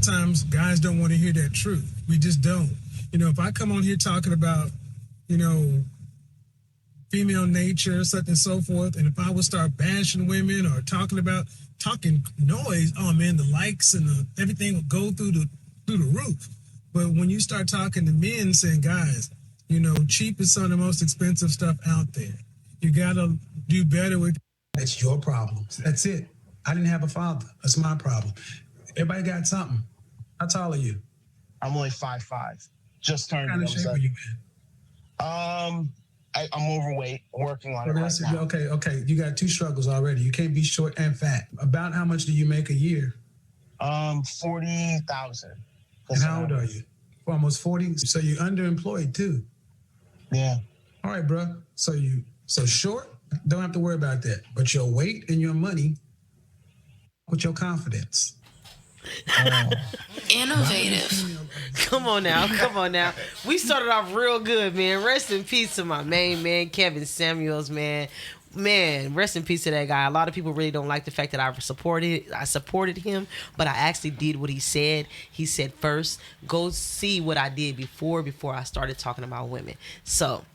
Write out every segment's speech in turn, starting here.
times guys don't want to hear that truth. We just don't. If I come on here talking about, female nature, such and so forth, and if I would start bashing women or talking noise, oh man, the likes and everything will go through the roof. But when you start talking to men saying, guys, cheap is some of the most expensive stuff out there. You gotta do better with. It's your problem. That's it. I didn't have a father. That's my problem. Everybody got something. How tall are you? I'm only 5'5". Just turned. What kind of shape are you in? I'm overweight. Working on it right now. Okay. You got two struggles already. You can't be short and fat. About how much do you make a year? 40,000. And how old are you? Almost 40. So you're underemployed too. Yeah. All right, bro. So short. Don't have to worry about that. But your weight and your money with your confidence. Innovative. Come on now. We started off real good, man. Rest in peace to my main man, Kevin Samuels, man. Man, rest in peace to that guy. A lot of people really don't like the fact that I supported him, but I actually did what he said. He said first, go see what I did before I started talking about women. So,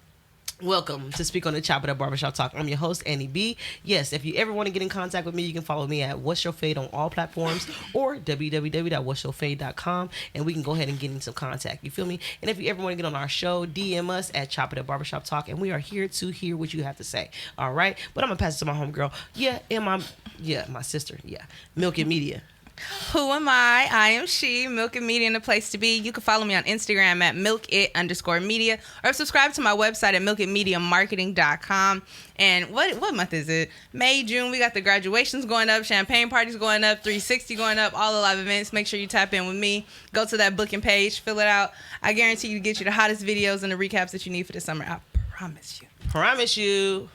welcome to Speak on the Chapter of Barbershop Talk. I'm your host, Annie B. Yes, if you ever want to get in contact with me, you can follow me at What's Your Fade on all platforms or www.whatsyourfade.com, and we can go ahead and get in some contact. You feel me? And if you ever want to get on our show, DM us at Chapter of Barbershop Talk, and we are here to hear what you have to say. All right? But I'm going to pass it to my homegirl. My sister. Yeah. Milk and Media. Who am I? I am she, Milk and Media, and the place to be. You can follow me on Instagram at milkit_media or subscribe to my website at milkitmediamarketing.com. And what month is it? May, June. We got the graduations going up, champagne parties going up, 360 going up, all the live events. Make sure you tap in with me. Go to that booking page, fill it out. I guarantee you to get you the hottest videos and the recaps that you need for the summer. I promise you.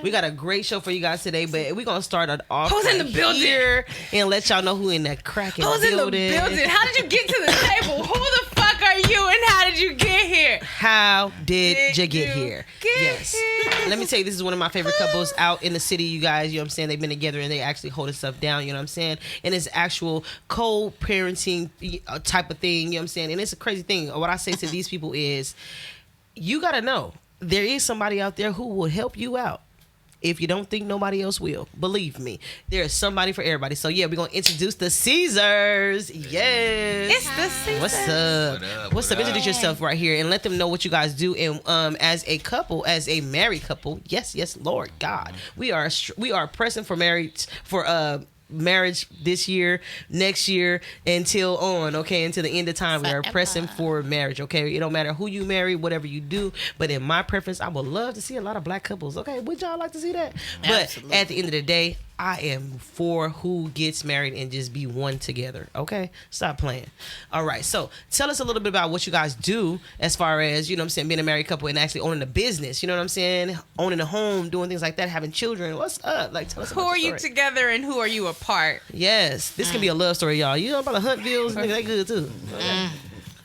We got a great show for you guys today, but we're going to start it off Who's in the building? Here and let y'all know who in that cracking building. Who's in the building? How did you get to the table? Who the fuck are you and how did you get here? How did you get here? Yes. Let me tell you, this is one of my favorite couples out in the city, you guys. You know what I'm saying? They've been together and they actually holding stuff down, you know what I'm saying? And it's actual co-parenting type of thing, you know what I'm saying? And it's a crazy thing. What I say to these people is, you got to know, there is somebody out there who will help you out. If you don't think nobody else will, believe me, there is somebody for everybody. So yeah, we're gonna introduce the Caesars. Yes, it's the Caesars. What's up? Introduce yourself right here and let them know what you guys do. And as a couple, as a married couple, yes, Lord God, we are pressing for marriage this year, next year, until the end of time. We are pressing for marriage, okay? It don't matter who you marry, whatever you do, but in my preference, I would love to see a lot of black couples, okay? Would y'all like to see that? Absolutely. But at the end of the day, I am for who gets married and just be one together, okay? Stop playing. All right, so tell us a little bit about what you guys do as far as, you know what I'm saying, being a married couple and actually owning a business, you know what I'm saying? Owning a home, doing things like that, having children. What's up? Like, tell us about who are you together and who are you apart? Yes, this can be a love story, y'all. You know about the Huntvilles? Nigga, they good too.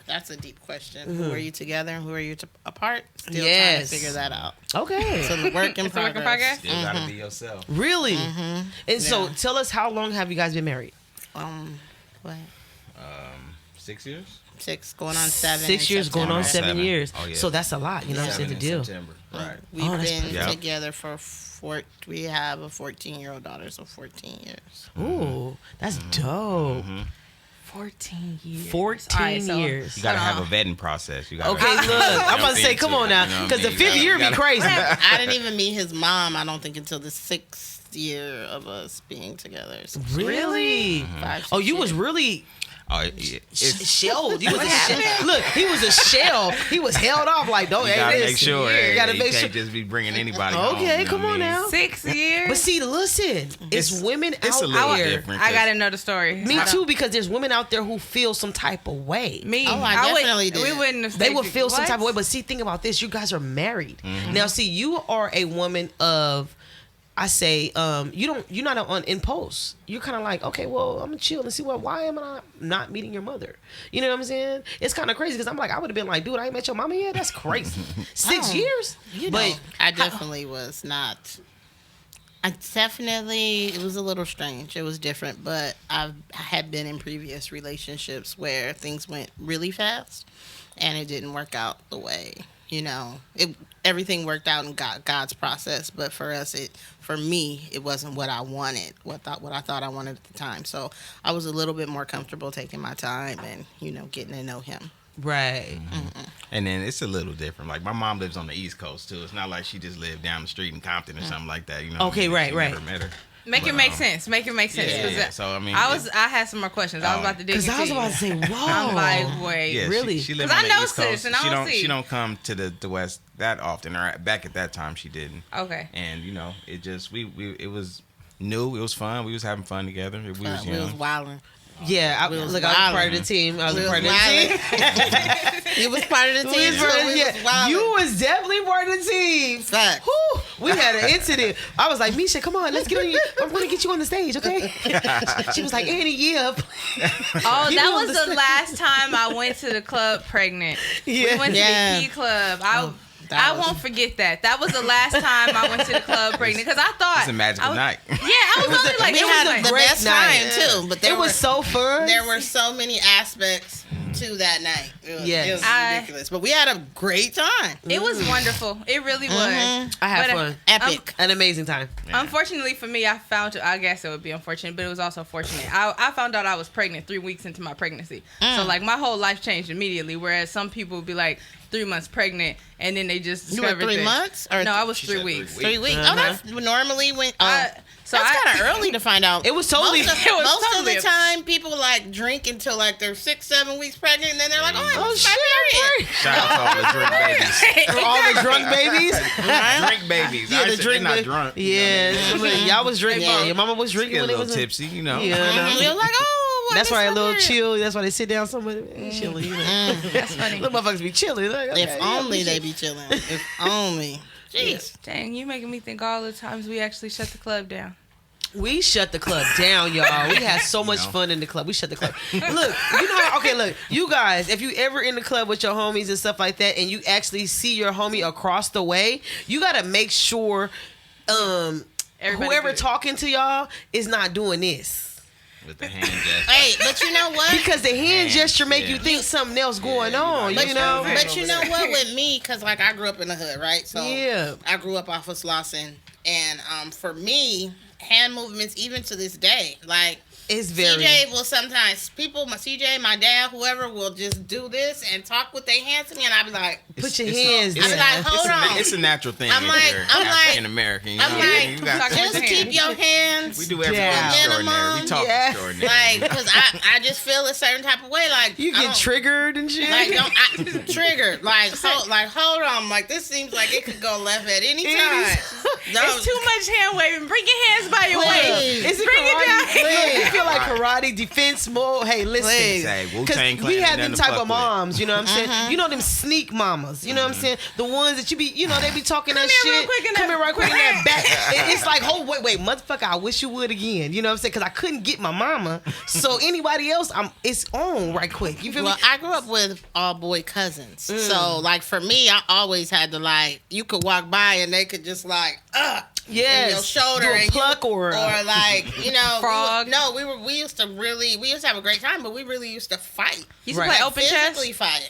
That's a deep question. Mm-hmm. Who are you together and who are you apart? Still trying to figure that out. Okay. So the work in progress. Still gotta be yourself. Really? Mm-hmm. And so tell us, how long have you guys been married? What? 6 years? 6 going on 7. 6 years going on 7 years. Oh, yeah. So that's a lot. You know what I'm saying? The deal. September. Right. We've been together for we have a 14-year-old daughter, so 14 years. Ooh, that's dope. Mm-hmm. 14 years. 14 years. You gotta have a vetting process. You gotta look, I'm about to say, come on now, because the 5th year be crazy. I didn't even meet his mom, I don't think, until the 6th year of us being together. So really? 5, you was really... Oh, yeah. Shelled. Look, he was a shell. He was held off like, don't. You gotta make sure. You can't just be bringing anybody. Okay, come on now. 6 years. But see, listen, it's women out a little there. Different. I gotta know the story. Me too, because there's women out there who feel some type of way. I definitely did. We wouldn't have. They would feel some type of way. But see, think about this: you guys are married now. See, you are a woman of. I say, you're not on impulse. You're kind of like, okay, well, I'm gonna chill and see why am I not meeting your mother? You know what I'm saying? It's kind of crazy because I'm like, I would have been like, dude, I ain't met your mama yet. That's crazy. 6 years. But I definitely was not It was a little strange. It was different, but I had been in previous relationships where things went really fast, and it didn't work out the way, everything worked out in God's process. But for me, it wasn't what I wanted, what I thought I wanted at the time. So I was a little bit more comfortable taking my time and, getting to know him. Right. Mm-hmm. And then it's a little different. Like my mom lives on the East Coast too. It's not like she just lived down the street in Compton or something like that. Okay, right. Never met her. Make it make sense. Make it make sense. Yeah. So I mean, I had some more questions. I was about to dig into. Because I was about to say, whoa. I'm like, wait, yeah, really? She lived on I the know East sis, Coast. and I don't see. She don't come to the West that often. Or back at that time, she didn't. Okay. And it just it was new. It was fun. We was having fun together. We was young. We was wilding. Yeah, I was part of the team. I was part of the team. You was part of the team. You was definitely part of the team. Fact. Whew, we had an incident. I was like, Misha, come on, let's get on you. I'm going to get you on the stage, okay? She was like, Annie, yeah. Oh, that was the last time I went to the club pregnant. Yeah. We went to the Key Club. I won't forget that. That was the last time I went to the club pregnant because I thought It's a magical night. Yeah, I was only like, we had the best time too, but it was so fun. There were so many aspects to that night. It was ridiculous, but we had a great time. It was wonderful. It really was. I had fun. Epic. An amazing time. Unfortunately for me, I guess it would be unfortunate, but it was also fortunate. I found out I was pregnant 3 weeks into my pregnancy. So like my whole life changed immediately, whereas some people would be like 3 months pregnant and then they just discovered You were 3 months? Or no, I was 3 weeks. 3 weeks. Oh, that's normally when... So that's kind of early to find out. It was totally... Most of the time, people like drink until like they're 6-7 weeks pregnant, and then they're like, "Oh, shit!" Shout out to all the drunk babies. For all the drunk babies. Drink babies. Yeah, I the said drink they're not babies. drunk. Yeah, y'all was drinking. Yeah. Your mama was drinking Get a when they little was tipsy, Yeah, You're like, "Oh, that's why a little chill." chill. That's why they sit down somewhere chilling. That's funny. Little motherfuckers be chilling. Like, okay, If only they be chilling. If only. Jeez. Dang, you making me think all the times we actually shut the club down. We shut the club down, y'all. We had so much fun in the club. We shut the club. Look, look, you guys, if you ever in the club with your homies and stuff like that, and you actually see your homie across the way, you gotta make sure whoever talking to y'all is not doing this. With the hand gesture. Hey, but you know what? Because the hand gesture make you think something else going on, But you know? But you know what? With me, because like I grew up in the hood, right? So Yeah. I grew up off of Slauson, and for me, hand movements, even to this day, like It's very... CJ will sometimes my dad, whoever will just do this and talk with their hands to me, and I'll be like, Put your hands I'll be down. like, hold on. It's a natural thing. I'm if like- you're I'm like- African American. You I'm know? like, You got- just keep your hands. we do everything Yeah. extraordinary. We talk Yeah. extraordinary. Like, because I just feel a certain type of way. Like, You I get don't- triggered and shit. Like, triggered. Like, hold on. Like, this seems like it could go left at any time. It's too much hand waving. Bring your hands by your waist. Please. Is it Bring it karate? down. You feel like karate defense mode? Hey, listen. Please. Say, Wu-Tang Because Clan we ain't had them nothing to type fuck of with. moms, you know what I'm saying? You know them sneak mamas, you know what I'm saying? The ones that you be, they be talking that here real shit. quick in Come that- here right quick in that back. It's like, oh, wait, motherfucker, I wish you would again. You know what I'm saying? Because I couldn't get my mama. So anybody else, it's on right quick. You feel Well, me? I grew up with all boy cousins. So, like, for me, I always had to, like, you could walk by and they could just, like, in your Yes. shoulder Do a and pluck or like, Frog. we used to have a great time, but we really used to fight. You used to Right. play Like, open chest? physically fight.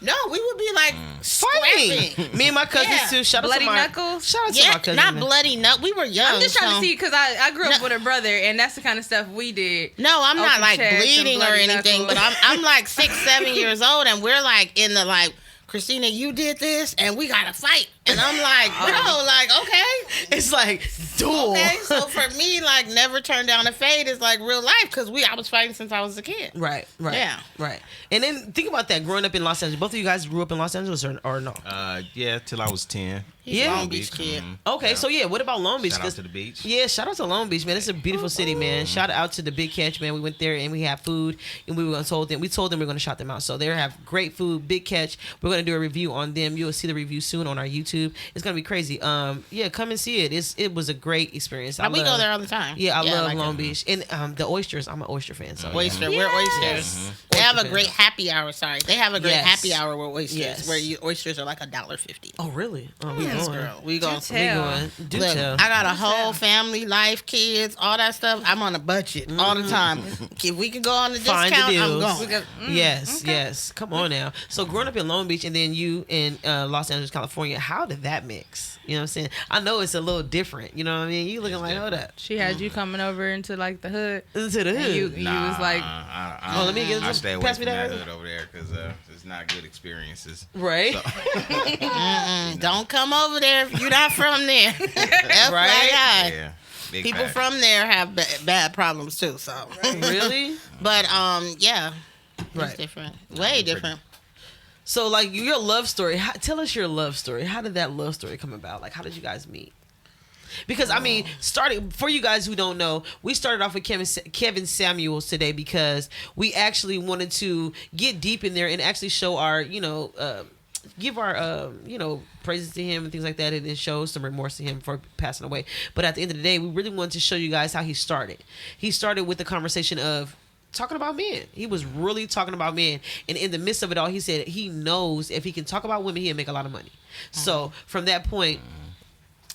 No, we would be like Fighting. scrapping. Me and my cousins Yeah. too. Shout out Bloody to my knuckles? Shout out to Yeah, my cousins. not bloody nut. We were young. I'm just trying so- to see because I grew up No. with a brother and that's the kind of stuff we did. No, I'm not Open like chest and bleeding or bloody anything, knuckles. but I'm like 6-7 years old, and we're like in the like, Christina, you did this, and we gotta fight, and I'm like, bro, like, okay, It's like, duel. okay. So for me, like, never turn down a fade is like real life because I was fighting since I was a kid. Right. Yeah. Right. And then think about that growing up in Los Angeles. Both of you guys grew up in Los Angeles or no? Yeah, till I was 10. He's Yeah. a Long Beach kid. Okay, so yeah, what about Long Beach? Shout out 'Cause- to the beach. Yeah, shout out to Long Beach, man. It's a beautiful city, man. Shout out to the Big Catch, man. We went there and we had food, and we told them we were gonna shout them out. So they have great food, Big Catch. We're gonna do a review on them. You'll see the review soon on our YouTube. It's gonna be crazy. Yeah, come and see it. It was a great experience. We go there all the time. Yeah, I love like Long it. Beach and the oysters. I'm an oyster fan. So Oyster, we're oysters. Yeah. have a fan great of. happy hour. Sorry, they have a great Yes. happy hour with oysters, Yes. where oysters are like $1.50. Oh, really? Oh, Yes, Lord. girl. We go. Do tell. Do Look, tell. I got a Do whole tell. family, life, kids, all that stuff. I'm on a budget all the time. If we could go on the Find the discount, I'm deals. going. Yes, yes. Come on now. So growing up in Long Beach and then you in Los Angeles, California, how did that mix? You know what I'm saying? I know it's a little different. You know what I mean? You looking like, hold up. She had you coming over into like the hood. Into the And hood. you was like, Oh, let me get I stay away pass from me that that. hood over there because it's not good experiences. Right. Mm-mm. Don't come over there if you're not from there. FYI. Yeah. Big People fact. from there have bad problems too. So, Really? but yeah, it's Right. different. Way different. So, like, your love story. Tell us your love story. How did that love story come about? Like, how did you guys meet? Because, I mean, starting, for you guys who don't know, we started off with Kevin Samuels today because we actually wanted to get deep in there and actually show our, give our, praises to him and things like that, and then show some remorse to him for passing away. But at the end of the day, we really wanted to show you guys how he started. He started with the conversation of talking about men. He was really talking about men. And in the midst of it all, he said he knows if he can talk about women, he'll make a lot of money. So from that point,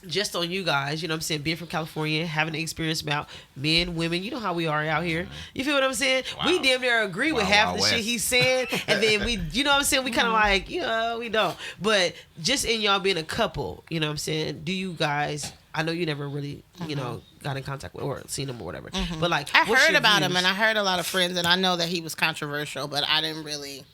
just on you guys, you know what I'm saying, being from California, having the experience about men, women, you know how we are out here. You feel what I'm saying? Wow. We damn near agree with Wild, half Wild the shit West. he's saying. And then we, you know what I'm saying, we kind of like, we don't. But just in y'all being a couple, you know what I'm saying, do you guys, I know you never really, got in contact with or seen him or whatever. But like, I what's heard your about him, views? and I heard a lot of friends, and I know that he was controversial, but I didn't really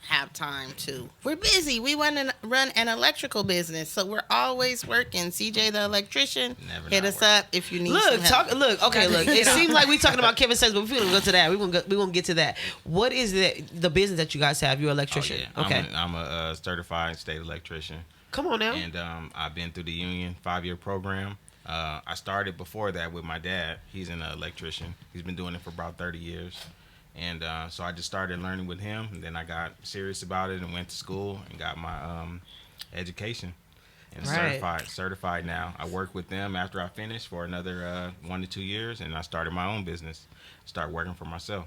have time to. We're busy. We run an electrical business, so we're always working. CJ, the electrician, Never hit not us working. up if you need some help. It seems like we talking about Kevin Samuels, but we're gonna go to that. We won't get to that. What is the business that you guys have? You're an electrician. Oh, yeah. Okay. I'm a certified state electrician. Come on now. And I've been through the union 5-year program. I started before that with my dad. He's an electrician. He's been doing it for about 30 years. And so I just started learning with him. And then I got serious about it and went to school and got my education. And Right. certified now. I work with them after I finish for another 1 to 2 years. And I started my own business. Start working for myself.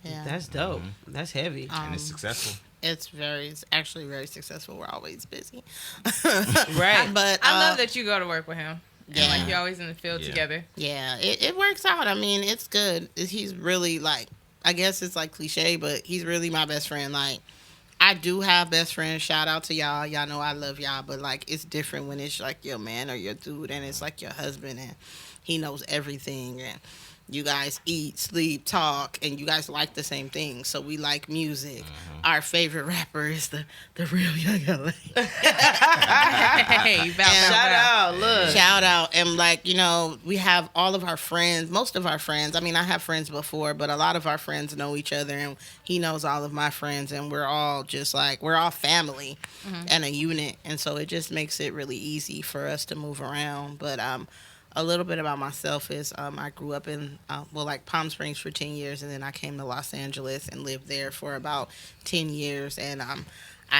Yeah. That's dope. That's heavy. And it's successful. It's actually very successful. We're always busy. Right. But I love that you go to work with him. Yeah. And like you're always in the field Yeah. together. Yeah, it works out. I mean, it's good. He's really like, I guess it's like cliche, but he's really my best friend. Like, I do have best friends. Shout out to y'all. Y'all know I love y'all, but like, it's different when it's like your man or your dude, and it's like your husband, and he knows everything, and you guys eat, sleep, talk, and you guys like the same things. So we like music. Our favorite rapper is the real Young LA. Hey, bow, bow, Shout bow. out. Look. Shout out. And like, we have all of our friends, most of our friends. I mean, I have friends before, but a lot of our friends know each other, and he knows all of my friends, and we're all just like, we're all family and a unit. And so it just makes it really easy for us to move around. But a little bit about myself is I grew up in, Palm Springs for 10 years, and then I came to Los Angeles and lived there for about 10 years. And I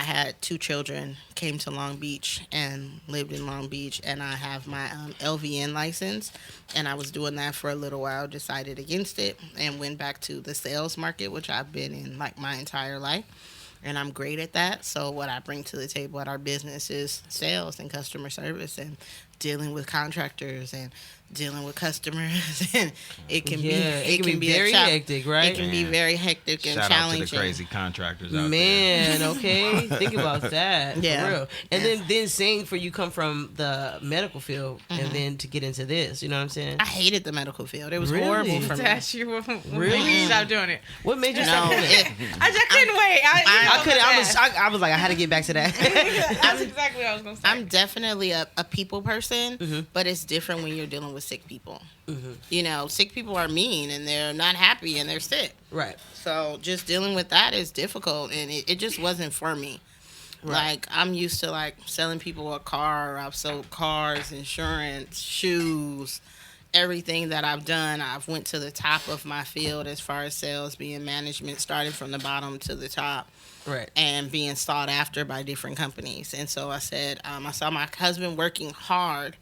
had 2 children, came to Long Beach and lived in Long Beach, and I have my LVN license, and I was doing that for a little while, decided against it, and went back to the sales market, which I've been in like my entire life. And I'm great at that. So what I bring to the table at our business is sales and customer service and dealing with contractors and dealing with customers. And it can be very hectic, right? It can be very hectic and Shout challenging. out to the crazy contractors out there. Man, okay. Think about that. Yeah. For real. And then saying for you come from the medical field and then to get into this, you know what I'm saying? I hated the medical field. It was Really? horrible for To me. ask you what Really? made you stop doing it. What made you No, stop doing it? I just couldn't wait. I couldn't. I was like, I had to get back to that. That's exactly what I was gonna say. I'm definitely a people person, but it's different when you're dealing with sick people. Sick people are mean and they're not happy and they're sick. Right. So just dealing with that is difficult, and it just wasn't for me. Like, I'm used to like selling people a car. I've sold cars, insurance, shoes, everything that I've done. I've went to the top of my field as far as sales, being management, starting from the bottom to the top. Right. And being sought after by different companies. And so I said, I saw my husband working hard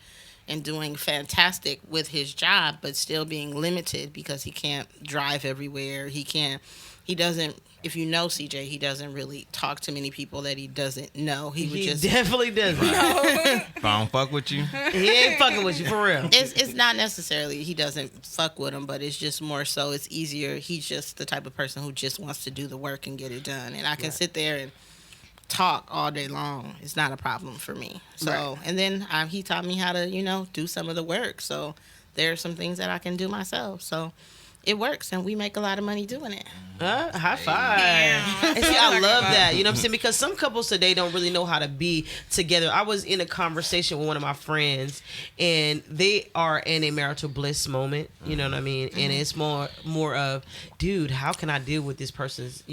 and doing fantastic with his job, but still being limited because he can't drive everywhere. He can't he doesn't. If you know CJ, he doesn't really talk to many people that he doesn't know. He would just definitely doesn't. If I don't fuck with you, He ain't fucking with you for real. It's not necessarily he doesn't fuck with him, but it's just more so it's easier. He's just the type of person who just wants to do the work and get it done. And I can sit there and talk all day long. It's not a problem for me. So, and then he taught me how to, do some of the work. So there are some things that I can do myself. So it works, and we make a lot of money doing it. High five. And see, I love that. You know what I'm saying? Because some couples today don't really know how to be together. I was in a conversation with one of my friends, and they are in a marital bliss moment. You know what I mean? And it's more of, dude, how can I deal with this person's,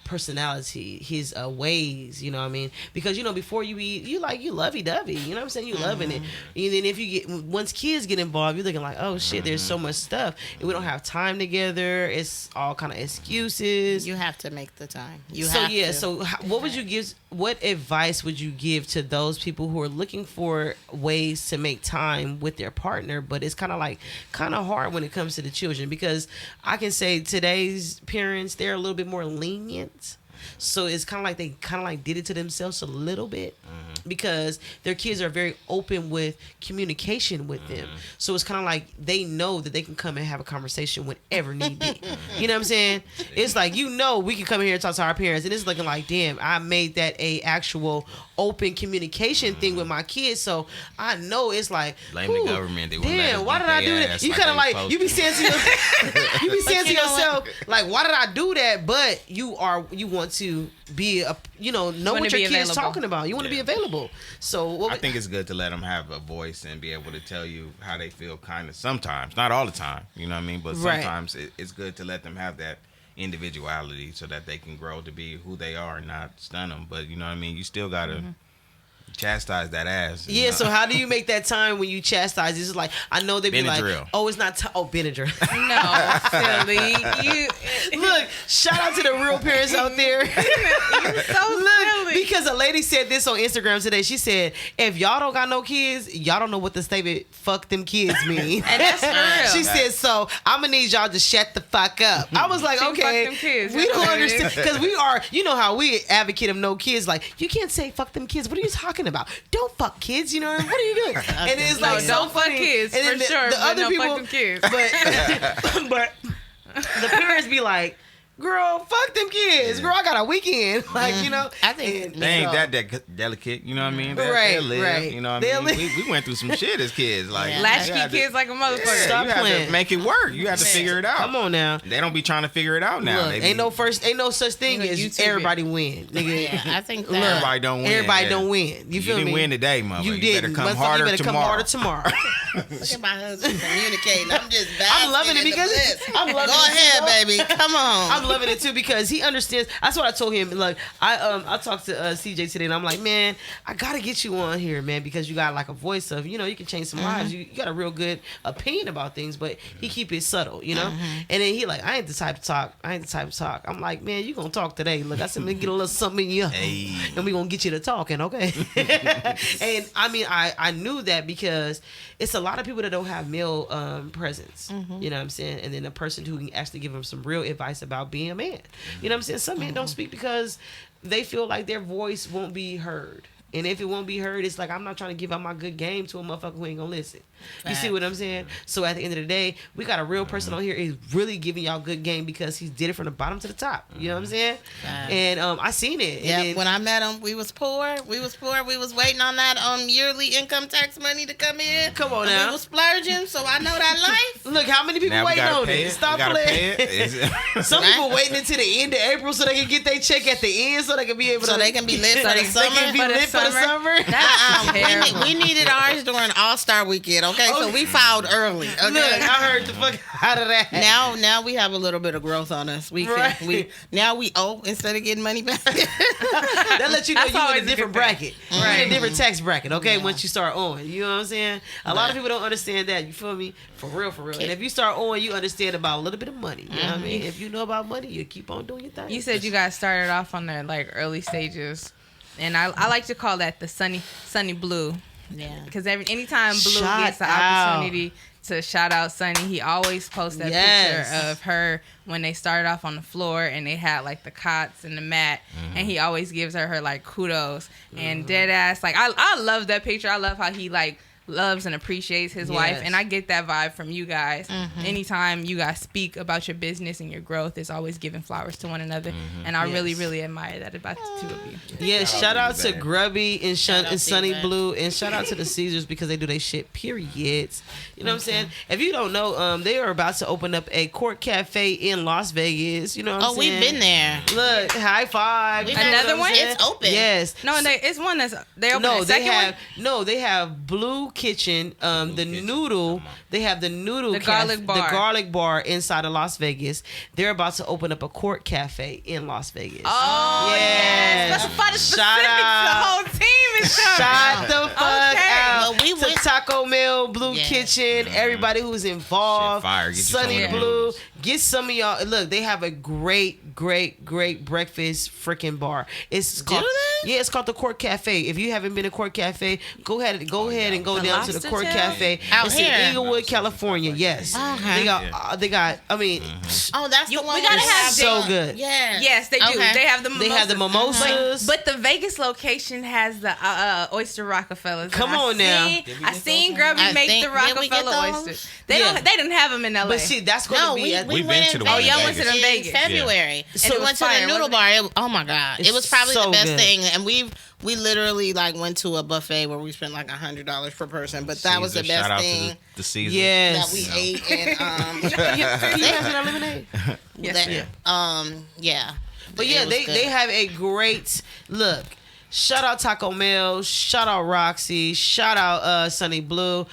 personality, his ways, you know what I mean? Because, before you eat, you lovey-dovey, you know what I'm saying? You loving it. And then if once kids get involved, you're looking like, oh shit, there's so much stuff. And we don't have time together. It's all kind of excuses. You have to make the time. So what advice would you give to those people who are looking for ways to make time with their partner, but it's kind of hard when it comes to the children? Because I can say today's parents, they're a little bit more lenient. So it's kind of like they did it to themselves a little bit because their kids are very open with communication with them. So it's kind of like they know that they can come and have a conversation whenever need be. You know what I'm saying? It's like, we can come in here and talk to our parents, and it's looking like, damn, I made that a actual open communication thing with my kids. So I know it's like, blame the government. They damn, why did I do that? You kind of like you be saying to yourself, like, why did I do that? But you want to be know what your kids talking about. You want to be available. So I think it's good to let them have a voice and be able to tell you how they feel. Kind of sometimes, not all the time. You know what I mean? But sometimes it's good to let them have that individuality so that they can grow to be who they are and not stun them. But you know what I mean? You still gotta chastise that ass. Yeah, so how do you make that time when you chastise? It's like, I know they be like, oh, it's not Benadryl. No, silly. Look, shout out to the real parents out there. You're so silly. Because a lady said this on Instagram today. She said, if y'all don't got no kids, y'all don't know what the statement "fuck them kids" mean. And that's for real. She said, so I'm gonna need y'all to shut the fuck up. I was like, okay, fuck them kids. we don't understand, because we are, how we advocate of no kids. Like, you can't say fuck them kids. What are you talking about? Don't fuck kids. What are you doing? And it's like, so don't fuck funny. kids, and then for sure. The other people, fuck them kids. but the parents be like, girl, fuck them kids. Girl, I got a weekend. Like, I think they ain't that delicate. You know what I mean? Right, they'll live, right. You know what I mean? We went through some shit as kids. Like latchkey kids like a motherfucker. Stop you have playing. to make it work. You have to figure it out. Come on now. They don't be trying to figure it out now. Look, ain't no such thing as YouTube everybody win, nigga. Yeah, I think that Everybody don't win. Everybody don't win. You feel didn't me? win today, mother. You You didn't. better come Motherfucker, harder you better tomorrow. come harder tomorrow. Look at my husband communicating. I'm just I'm loving it basking in the because bliss. I'm loving Go it ahead, too. baby. Come on. I'm loving it too because he understands. That's what I told him. Like, I talked to CJ today, and I'm like, man, I gotta get you on here, man, because you got like a voice of, you can change some lives. You got a real good opinion about things, but he keep it subtle, And then he like, I ain't the type to talk. I'm like, man, you gonna talk today? Look, I said, let me get a little something in you, and we gonna get you to talking, okay? And I mean, I knew that because it's a lot of people that don't have male presence. You know what I'm saying? And then a person who can actually give them some real advice about being a man. You know what I'm saying? Some men don't speak because they feel like their voice won't be heard. And if it won't be heard, it's like, I'm not trying to give out my good game to a motherfucker who ain't gonna listen. You see what I'm saying? So at the end of the day, we got a real person on here is really giving y'all good game because he did it from the bottom to the top. You know what I'm saying? And I seen it. Yeah, And then, when I met him, we was poor. We was waiting on that yearly income tax money to come in. Come on And now. we was splurging, so I know that life. look, how many people Now we waiting gotta on pay it? it. Stop We gotta playing. pay it. Some people waiting until the end of April so they can get their check at the end so they can be able So to. they can be lit for the They summer. can be For the lit for the summer. summer. That's terrible. We needed ours during All-Star Weekend, okay? So we filed early, okay? Look, I heard the fuck out of that. Now we have a little bit of growth on us. We Right. now we owe instead of getting money back. That lets you know That's you in always a a different good thing. bracket. You're in a different tax bracket, okay? Once you start owing. You know what I'm saying? A lot of Yeah. people don't understand that. You feel me? For real, for real. And if you start owing, you understand about a little bit of money. You know what I mean? If you know about money, you keep on doing your thing. You said you guys started off on the early stages, and I like to call that the sunny blue, Yeah. because anytime blue Shout gets the out. opportunity to shout out Sunny. He always posts that Yes. picture of her when they started off on the floor and they had like the cots and the mat, and he always gives her like kudos and dead ass. Like I love that picture. I love how he like loves and appreciates his wife, and I get that vibe from you guys. Anytime you guys speak about your business and your growth, it's always giving flowers to one another, and I really, really admire that about the two of you. Yeah, shout out to Grubby and Shout out to Sunny you, man. Blue, and shout out to the Caesars because they do their shit. Period. You know what I'm saying? If you don't know, they are about to open up a court cafe in Las Vegas. You know what I'm saying? We've been there. Look, high five. We've You know Another what I'm one? saying? It's open. Yes. No, and it's one that's they open No, a they second have one. they have Blue Kitchen, the Kitchen. noodle. Come on. They have the noodle, The garlic bar. the garlic bar inside of Las Vegas. They're about to open up a court cafe in Las Vegas. Oh Yes. specify the Shout specifics. out. The whole team is coming. Shout the fuck Okay. out Well, we to went- Taco Mill, Blue Yes. Kitchen, everybody who's involved. Shit fire. Get you Sunny some of them Blue, noodles. get some of y'all. Look, they have a great breakfast freaking bar. It's called they? it's called the Court Cafe. If you haven't been to Court Cafe, go ahead and go The down to the Lobster Court Tail? Cafe. Out it's here? in Inglewood, California. Yes, Okay. they got. I mean, Oh, that's the one. we gotta where they have so the- good. Yes, they do. Okay. They have the They have the mimosas. mimosas. But the Vegas location has the Oyster Rockefellers. Come And on now. I seen Grubby I make think- the did we get Rockefeller those? oysters. They Yeah. don't. They didn't have them in LA. But see, that's going No, to be. we at, We've went been in to the Vegas one in y'all went to them in Vegas. February, So and we it went was to fire, the noodle wasn't bar. Oh my god, It's it was probably so the best good. thing. And we literally like went to a buffet where we spent like $100 per person, but that was the Caesar. best Shout out thing to the Caesar. yes. that we ate. And Can you pass me that lemonade? Yes, yeah. But It yeah, was they good. have a great look. Shout out Taco Mill. Shout out Roxy. Shout out Sunny Blue.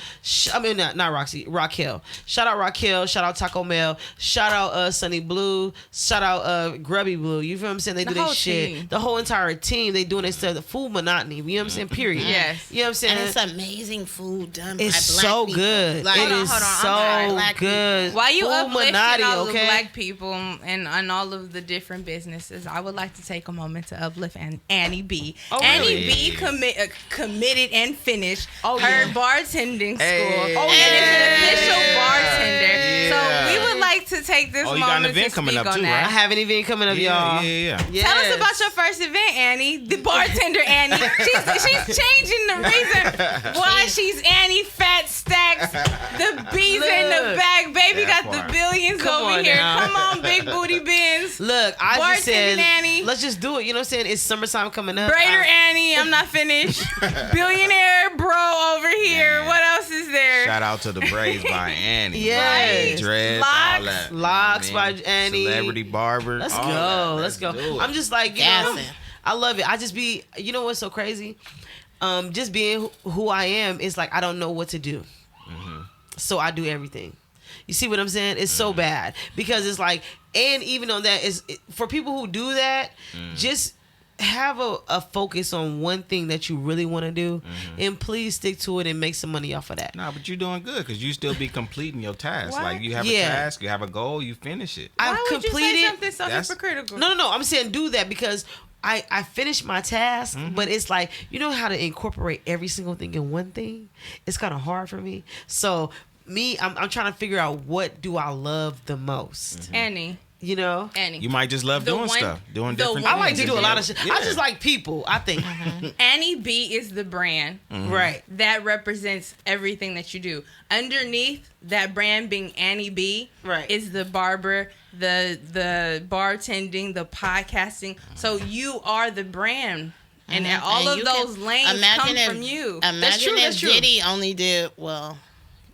Not Roxy. Raquel. Shout out Raquel. Shout out Taco Mill. Shout out Sunny Blue. Shout out Grubby Blue. You feel what I'm saying? They The do their whole shit. team. The whole entire team. They doing their stuff. The food monotony. You know what I'm saying? Period. Yes. You know what I'm saying? And it's amazing food done It's by black so people. good. Like, It is hold on, I'm so sorry. Black good. While you Food uplifting monotony, all the okay? black people and all of the different businesses, I would like to take a moment to uplift Annie B. Oh, Annie really? B committed and finished Oh, her yeah. bartending school. Hey. Oh, and is an yeah. official bartender. Yeah. So we would like to take this Oh, you got an moment event to coming speak up on too, that. I have an event coming up, y'all. Yeah. Tell us Yes. about your first event, Annie. The bartender Annie. She's changing the reason why she's Annie Fat Stacks. The bees in the Look. bag. Baby That got part. the billions Come over on here. now. Come on, big booty bins. Look, I just said, Bartending Annie. let's just do it. You know what I'm saying? It's summertime coming up. Braider Annie. I'm not finished. Billionaire bro over here. Man. What else is there? Shout out to the braids by Annie. Yes. Dreads, Locks. all that. Locks Man. by Annie. Celebrity barber. Let's all go. that. Let's go. do it. I'm just like, you know, Gassing. I love it. I just be, you know what's so crazy? Just being who I am is like, I don't know what to do. So I do everything. You see what I'm saying? It's so bad because it's like, and even on that is for people who do that, just have a focus on one thing that you really want to do, and please stick to it and make some money off of that. Nah, but you're doing good because you still be completing your task. What? Like you have Yeah. a task, you have a goal, you finish it. Why I've would you say completed. something so That's- hypocritical? No. I'm saying do that because I finished my task, but it's like, you know how to incorporate every single thing in one thing? It's kind of hard for me. So I'm trying to figure out what do I love the most, Annie. you know? Annie. You might just love The doing one- stuff, doing the different one- I like to things. do a lot of shit. I Yeah. just like people, I think. Annie B is the brand. Right. That represents everything that you do. Underneath that brand being Annie B, Right. is the barber, the bartending, the podcasting. So you are the brand, and all And of you those can- lanes come from you. Imagine true, if that's true. Diddy only did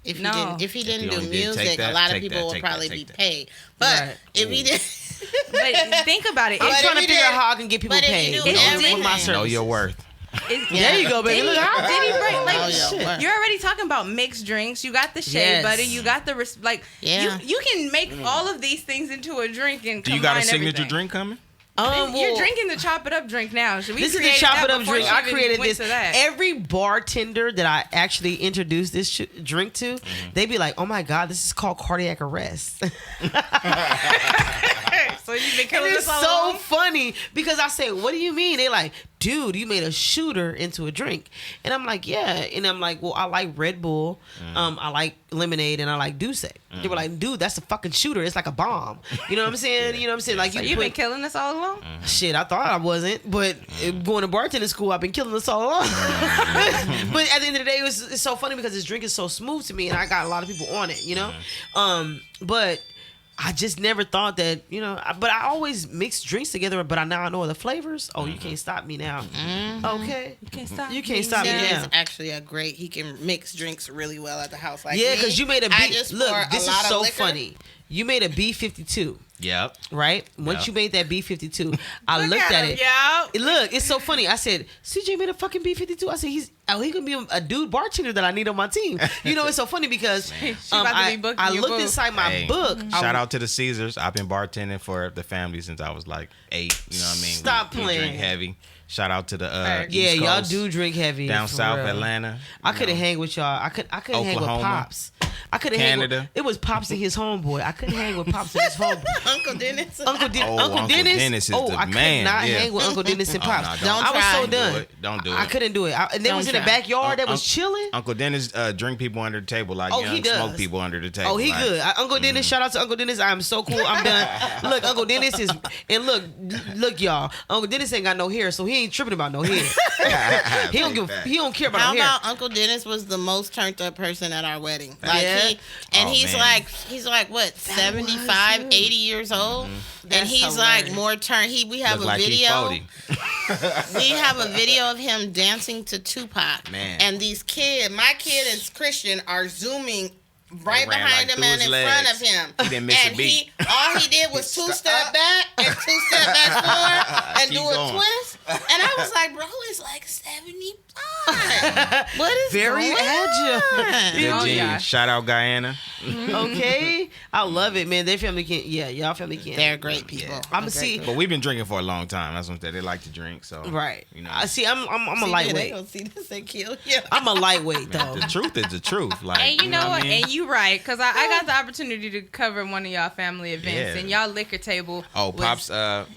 if he No. didn't if he didn't he do only did, take music, that, a lot of take people that, would take that, probably take be that. paid. But Right. if he did, But think about it. I'm It's trying to if you figure out did- how I can get people but if you paid do with my everything- Know services. your worth. There you go, baby. Did Look, how he break Oh, like yeah, shit. what? You're already talking about mixed drinks. You got the shea Yes. butter. You got the Yeah. You can make all of these things into a drink and Do you got a combine signature everything. drink coming? You're well, drinking the chop it up drink now. So we This is the created chop that it up before drink. she I even created went this. to that. Every bartender that I actually introduced this drink to, they be like, "Oh my god, this is called cardiac arrest." So you been killing And it's us all so along? funny because I say, "What do you mean?" They like, "Dude, you made a shooter into a drink," and I'm like, "Yeah," and I'm like, "Well, I like Red Bull, I like lemonade, and I like Douce." They were like, "Dude, that's a fucking shooter. It's like a bomb." You know what I'm saying? You know what I'm saying? Like So you you've put, been killing us all along? shit. I thought I wasn't, but going to bartending school, I've been killing this all along. But at the end of the day, it's so funny because this drink is so smooth to me, and I got a lot of people on it. You know, but I just never thought that, you know, but I always mix drinks together, but now I know the flavors. Oh, you can't stop me now. Okay. You can't stop. You can't stop me He now. is actually he can mix drinks really well at the house. Like Yeah, me, because you made a I B. just Look, pour a this lot is of so liquor. funny. You made a B52, Yep. right? Once Yep. you made that B52, I Look looked at it. Yeah. Look, it's so funny. I said, CJ made a fucking B52. I said, he gonna be a dude bartender that I need on my team. You know, it's so funny because about to be booking I your looked boo. inside my Hey, book. Shout out to the Caesars. I've been bartending for the family since I was like 8. You know what I mean? Stop We playing. drink heavy. Shout out to the Facts. Yeah, East y'all Coast, do drink heavy down for south real. Atlanta. I you couldn't know. hang with y'all. I couldn't hang with Oklahoma. Pops. I couldn't hang with. Canada. It was Pops and his homeboy. I couldn't hang with Pops and his homeboy. Uncle Dennis. Uncle Uncle Dennis is oh, the I could man, not yeah. hang with Uncle Dennis and Pops. no, don't I was try. so Don't do done. it. Don't do I it. couldn't do it. And they Don't was in the try. backyard. That was chilling. Uncle Dennis drink people under the table like Oh, he young does. smoke people under the table. Oh, he like, good. Uncle Dennis, shout out to Uncle Dennis. I'm so cool. I'm done. Look, Uncle Dennis is, and look, y'all. Uncle Dennis ain't got no hair, so he ain't tripping about no hair. He don't give. He don't care about How no hair. about Uncle Dennis was the most turned up person at our wedding? Like Yeah. Oh, he's man. like what 75, 80 years old, and That's he's like hilarious. more turned. We have Look a like he video. 40. We have a video of him dancing to Tupac. Man. And my kid and Christian are zooming right They ran behind like him through and his in front legs. of him. He didn't miss a and beat. all he did was two-step back and two-step back forward and Keep do a going. twist. And I was like, bro, it's like 75. What is Very going agile. on? Good Oh, genes. yeah. Shout out Guyana. Okay, I love it, man. Their family can. Yeah, y'all family can. They're great people. Yeah. I'ma They're see- great But we've been drinking for a long time. That's what I'm saying. They like to drink, so Right. You know, I see. I'm a people. They lightweight. gonna see this and kill you. I'm a lightweight though. the truth is the truth. Like, And you know what? I mean? And you right, because I got the opportunity to cover one of y'all family events, Yeah. and y'all liquor table. Oh, was Pops.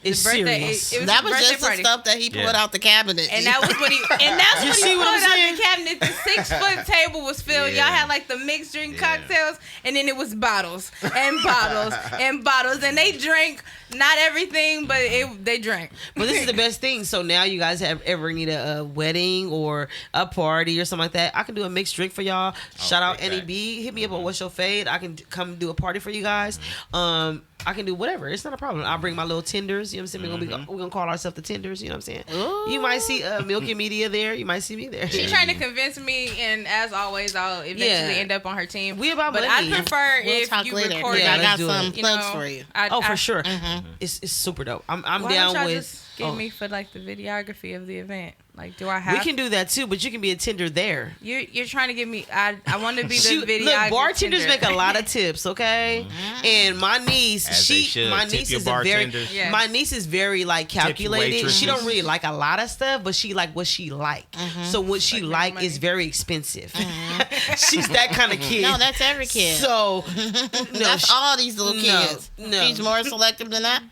It's birthday. serious. It was That his was birthday just the party. stuff that he pulled Yeah. out the cabinet. And that was what he. And that's You what see he what pulled I'm out saying? the cabinet. The 6-foot table was filled. Yeah. Y'all had like the mixed drink Yeah. cocktails, and then it was bottles and bottles and bottles, and they drank not everything, but they drank. But this is the best thing. So now you guys have ever need a wedding or a party or something like that, I can do a mixed drink for y'all. Shout out big NEB. Hit me up on What's Your Fade. I can come do a party for you guys. I can do whatever. It's not a problem. I'll bring my little tenders. You know what I'm saying? We're gonna call ourselves the tenders. You know what I'm saying? You might see Milky Media there. You might see me there. She's trying to convince me, and as always, I'll eventually Yeah. end up on her team. We about but money. I prefer We'll if talk you later. record. Yeah, I it, got let's do some it. you plugs know, for you. Oh, for sure. Mm-hmm. It's super dope. I'm Why down don't y'all with. just get oh. me for like the videography of the event? Like, do I have? We can do that too, but you can be a tender there. You're trying to get me. I want to be the Shoot, videographer. look, bartenders make a lot of tips, okay? And my niece, As they should. my Tip niece your is a very, bartenders. Yes. my niece is very like your calculated. She waitresses. don't really like a lot of stuff, but she like what she like. So what she Like like is money. very expensive. She's that kind of kid. No, that's every kid. So no, That's all these little no, kids. no. She's more selective than that.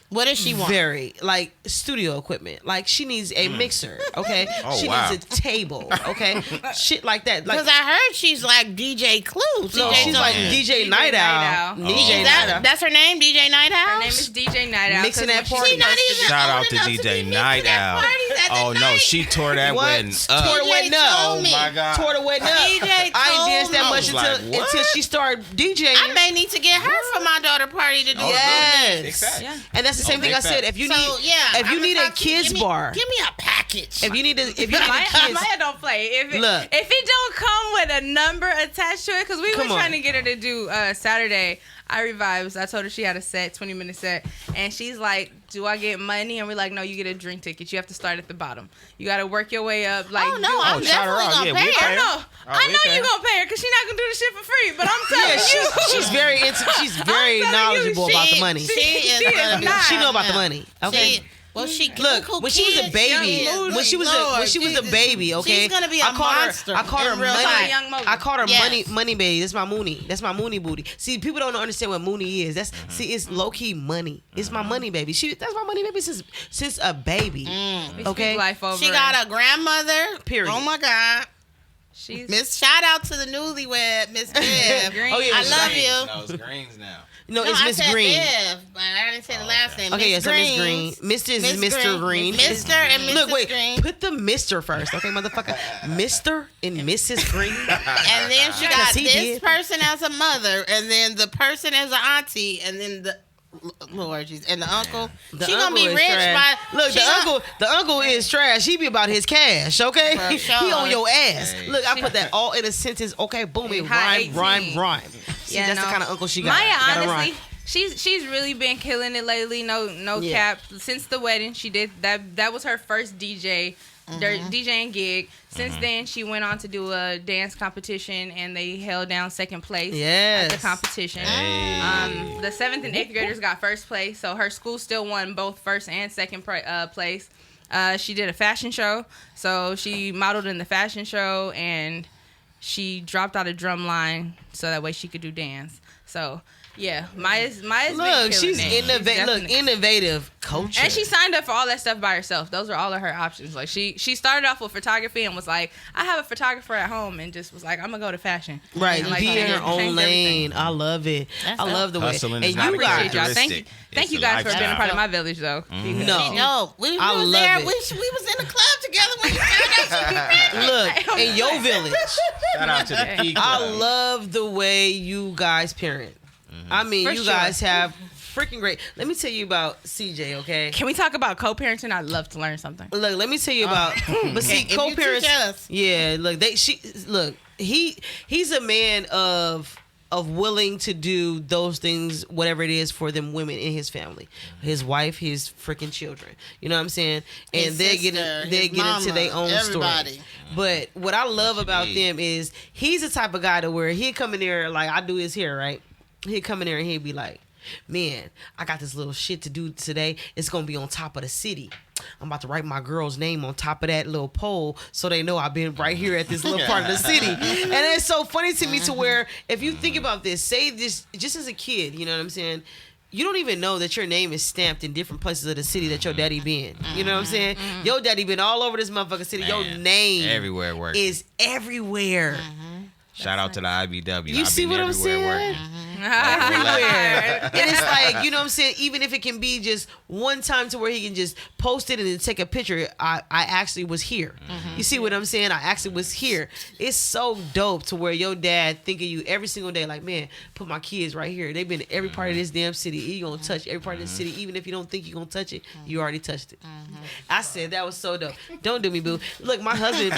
What does she want? very like studio equipment. Like she needs a mixer, okay? Oh, she wow. needs a table, okay? Shit like that. Like Because I heard she's like DJ Clue. no, CJ she's like man. DJ Night Night Owl. Owl. DJ Oh. Night Owl. That's her name, DJ Night Owl. Her name is DJ Night Owl. Mixing 'cause that when party. She's not even Shout old out to enough DJ be mixing Night at Owl. parties at the Oh no, night. she tore that What? wedding Tore up. the wedding up. told Oh me. my god. Tore the wedding up. DJ I ain't told danced that me. much I was like, until what? she started DJing. I may need to get her for my daughter party to do Oh, a Yes. Big facts. Yeah. And that's the same Oh, thing big I said. facts. If you So need, yeah, if you I'ma need a talk to you. kids Give me- bar, give me a package. if you need a Maya, kids, Maya don't play. If it, Look. if it don't come with a number attached to it, because we were Come on. trying to get her to do Saturday I Revives. I told her she had a set, 20-minute set, and she's like, "Do I get money?" And we're like, "No, you get a drink ticket. You have to start at the bottom. You got to work your way up." Like, Oh no, do- I'm shout her definitely out. gonna Yeah, pay we'll her. pay her. No, I we know pay you're her. gonna pay her because she's not gonna do the shit for free. But I'm telling yeah, you, she's very she's very telling you, knowledgeable about the she- money. She is She is gonna do not. She know about the Yeah. money. Okay. Well, Look, when she was a baby, when she was a baby, okay. She's gonna be a monster. I called her in real money. life. Young Moody. I called her Yes. money baby. That's my Mooney. That's my Mooney booty. See, people don't understand what Mooney is. It's low key money. It's my money baby. That's my money baby since a baby. We Okay. speak life over She her. got a grandmother. Period. Oh my God. She's Shout out to the newlywed, Miss Bev. Green. Oh, yeah, I it's love Green. you. No, it's Greens now. No, it's I Miss said Green. Bev, but I didn't say the last name. Okay, yeah, so Miss Green. Greens. Mr. is Mr. Green. Mr. and Mrs. Look, wait. Green. Put the Mr. first, okay, motherfucker. Mr. and Mrs. Green. And then she got 'Cause he this did. person as a mother, and then the person as an auntie, and then the Lord Jesus, and the uncle. The She gonna uncle be is rich trash. by Look, she the uncle is trash. He be about his cash, okay? For He sure. on your ass. Hey. Look, I put that all in a sentence. Okay, boom, it High rhyme. 18. See, Yeah, that's the no. kind of uncle she got. Maya, Gotta honestly, rhyme. she's really been killing it lately. No Yeah. cap. Since the wedding, she did that. That was her first DJing gig. Since then, she went on to do a dance competition, and they held down second place Yes. at the competition. Hey. The 7th and 8th graders got first place, so her school still won both first and second place. She did a fashion show, so she modeled in the fashion show, and she dropped out a drum line so that way she could do dance. So yeah, Maya's been Look, killing she's it. innovative. Definitely- Innovative culture. and she signed up for all that stuff by herself. Those are all of her options. Like she started off with photography and was like, I have a photographer at home, and just was like, I'm gonna go to fashion. Right, And, like, be in her changed own everything. lane. I love it. That's I dope. love the way. Hustling is And not you a guys, Appreciate y'all. Thank you, characteristic. thank It's you a guys for being a lifestyle. part of my village, though. No. No, we I was love there. it. We was in the club together when you found out she was pregnant. look in your village. Shout out to the P I Club. love the way you guys parent. I mean, For you sure. guys have freaking great. Let me tell you about CJ, okay? Can we talk about co-parenting? I'd love to learn something. Look, let me tell you about. But see, If you co-parents. teach us. Yeah, look, he's a man of willing to do those things, whatever it is, for them women in his family, his wife, his freaking children. You know what I'm saying? And His they're sister, getting his into their mama, own everybody. story. But what I love about need. them is he's the type of guy to where he'd come in there like I do his hair, right? He'd come in there and he'd be like, man, I got this little shit to do today. It's gonna be on top of the city. I'm about to write my girl's name on top of that little pole so they know I've been right here at this little part of the city. And it's so funny to me to where if you think about this, say this just as a kid, you know what I'm saying? You don't even know that your name is stamped in different places of the city that your daddy been. You know what I'm saying? Your daddy been all over this motherfucking city. Your Man, name everywhere working. is everywhere. Shout out to the IBW. You I've see been what I'm everywhere saying? working. Everywhere. And it's like, you know what I'm saying? Even if it can be just one time to where he can just post it and then take a picture, I actually was here. You see what I'm saying? I actually was here. It's so dope to where your dad think of you every single day, like, man, put my kids right here. They've been in every part of this damn city. You gonna touch every part of the city. Even if you don't think you're gonna touch it, you already touched it. I said that was so dope. Don't do me, boo. Look, my husband,